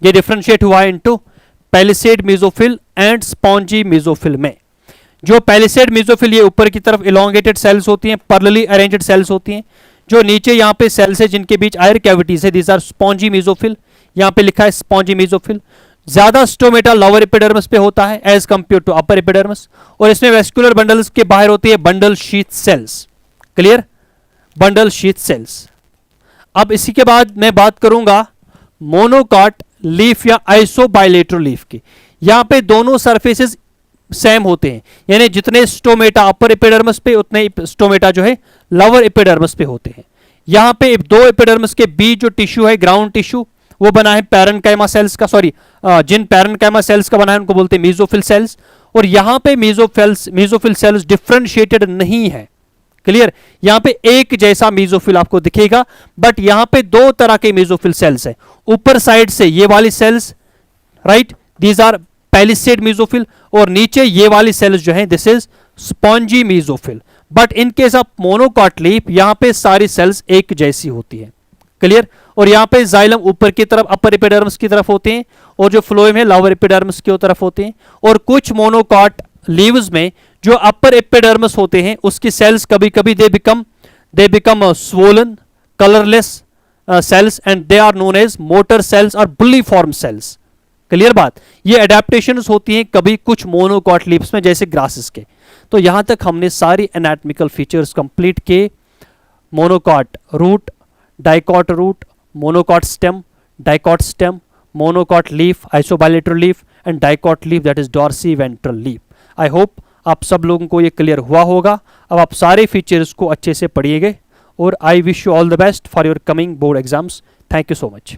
ये differentiate हुआ है into palisade mesophyll and spongy mesophyll में। जो palisade mesophyll ये ऊपर की तरफ इलोंगेटेड सेल्स होती हैं, पैरेलली अरेंज्ड सेल्स होती हैं। जो नीचे यहाँ पे सेल्स है जिनके बीच आयर कैविटीज है, दीज आर स्पॉन्जी मेसोफिल। यहाँ पे लिखा है स्पॉन्जी मेसोफिल। ज्यादा स्टोमेटा लोअर एपिडर्मिस पे होता है as compare to upper epidermis, और इसमें वेस्कुलर बंडल्स के बाहर होती है bundle sheath cells. Clear? Bundle sheath cells. अब इसी के बाद मैं बात करूंगा मोनोकॉट लीफ या आइसोबाइलेटरल लीफ की। यहां पे दोनों सरफेसेस सेम होते हैं, यानी जितने स्टोमेटा अपर एपिडर्मिस पे उतने स्टोमेटा जो है लोअर एपिडर्मिस पे होते हैं। यहां पे दो एपिडर्मिस के बीच जो टिश्यू है ग्राउंड टिश्यू वो बना है पैरेन्काइमा सेल्स का, जिन पैरेन्काइमा सेल्स का बना है उनको बोलते हैं मेसोफिल सेल्स, और यहां पे मेसोफिल सेल्स डिफरेंशिएटेड नहीं है। क्लियर? यहां पे एक जैसा मेसोफिल आपको दिखेगा, बट यहां पे दो तरह के मेसोफिल सेल्स हैं। ऊपर साइड से ये वाली cells, right, these are palisade mesophyll, और नीचे ये वाली सेल्स जो है this is spongy mesophyll. But in case of monocot leaf यहां पे सारी सेल्स एक जैसी होती है। क्लियर? और यहां पे जाइलम ऊपर की तरफ अपर एपिडर्मिस की तरफ होते हैं, और जो फ्लोएम है लोअर एपिडर्मिस की तरफ होते हैं। और कुछ मोनोकॉट लीव्स में जो अपर एपिडर्मिस होते हैं उसकी सेल्स कभी कभी they become swollen colourless cells, and they are known as motor cells और बुल्लीफॉर्म सेल्स। क्लियर बात? ये अडेप्टेशंस होती हैं कभी कुछ मोनोकॉट लीव्स में जैसे ग्रासेस के। तो यहां तक हमने सारी एनाटॉमिकल फीचर्स कंप्लीट किए। Monocot root, dicot root, monocot stem, monocot leaf, isobilateral leaf, and dicot leaf that is dorsiventral leaf. I hope आप सब लोगों को ये क्लियर हुआ होगा। अब आप सारे फीचर्स को अच्छे से पढ़िएगा, और I wish you all the best for your coming board exams. Thank you so much.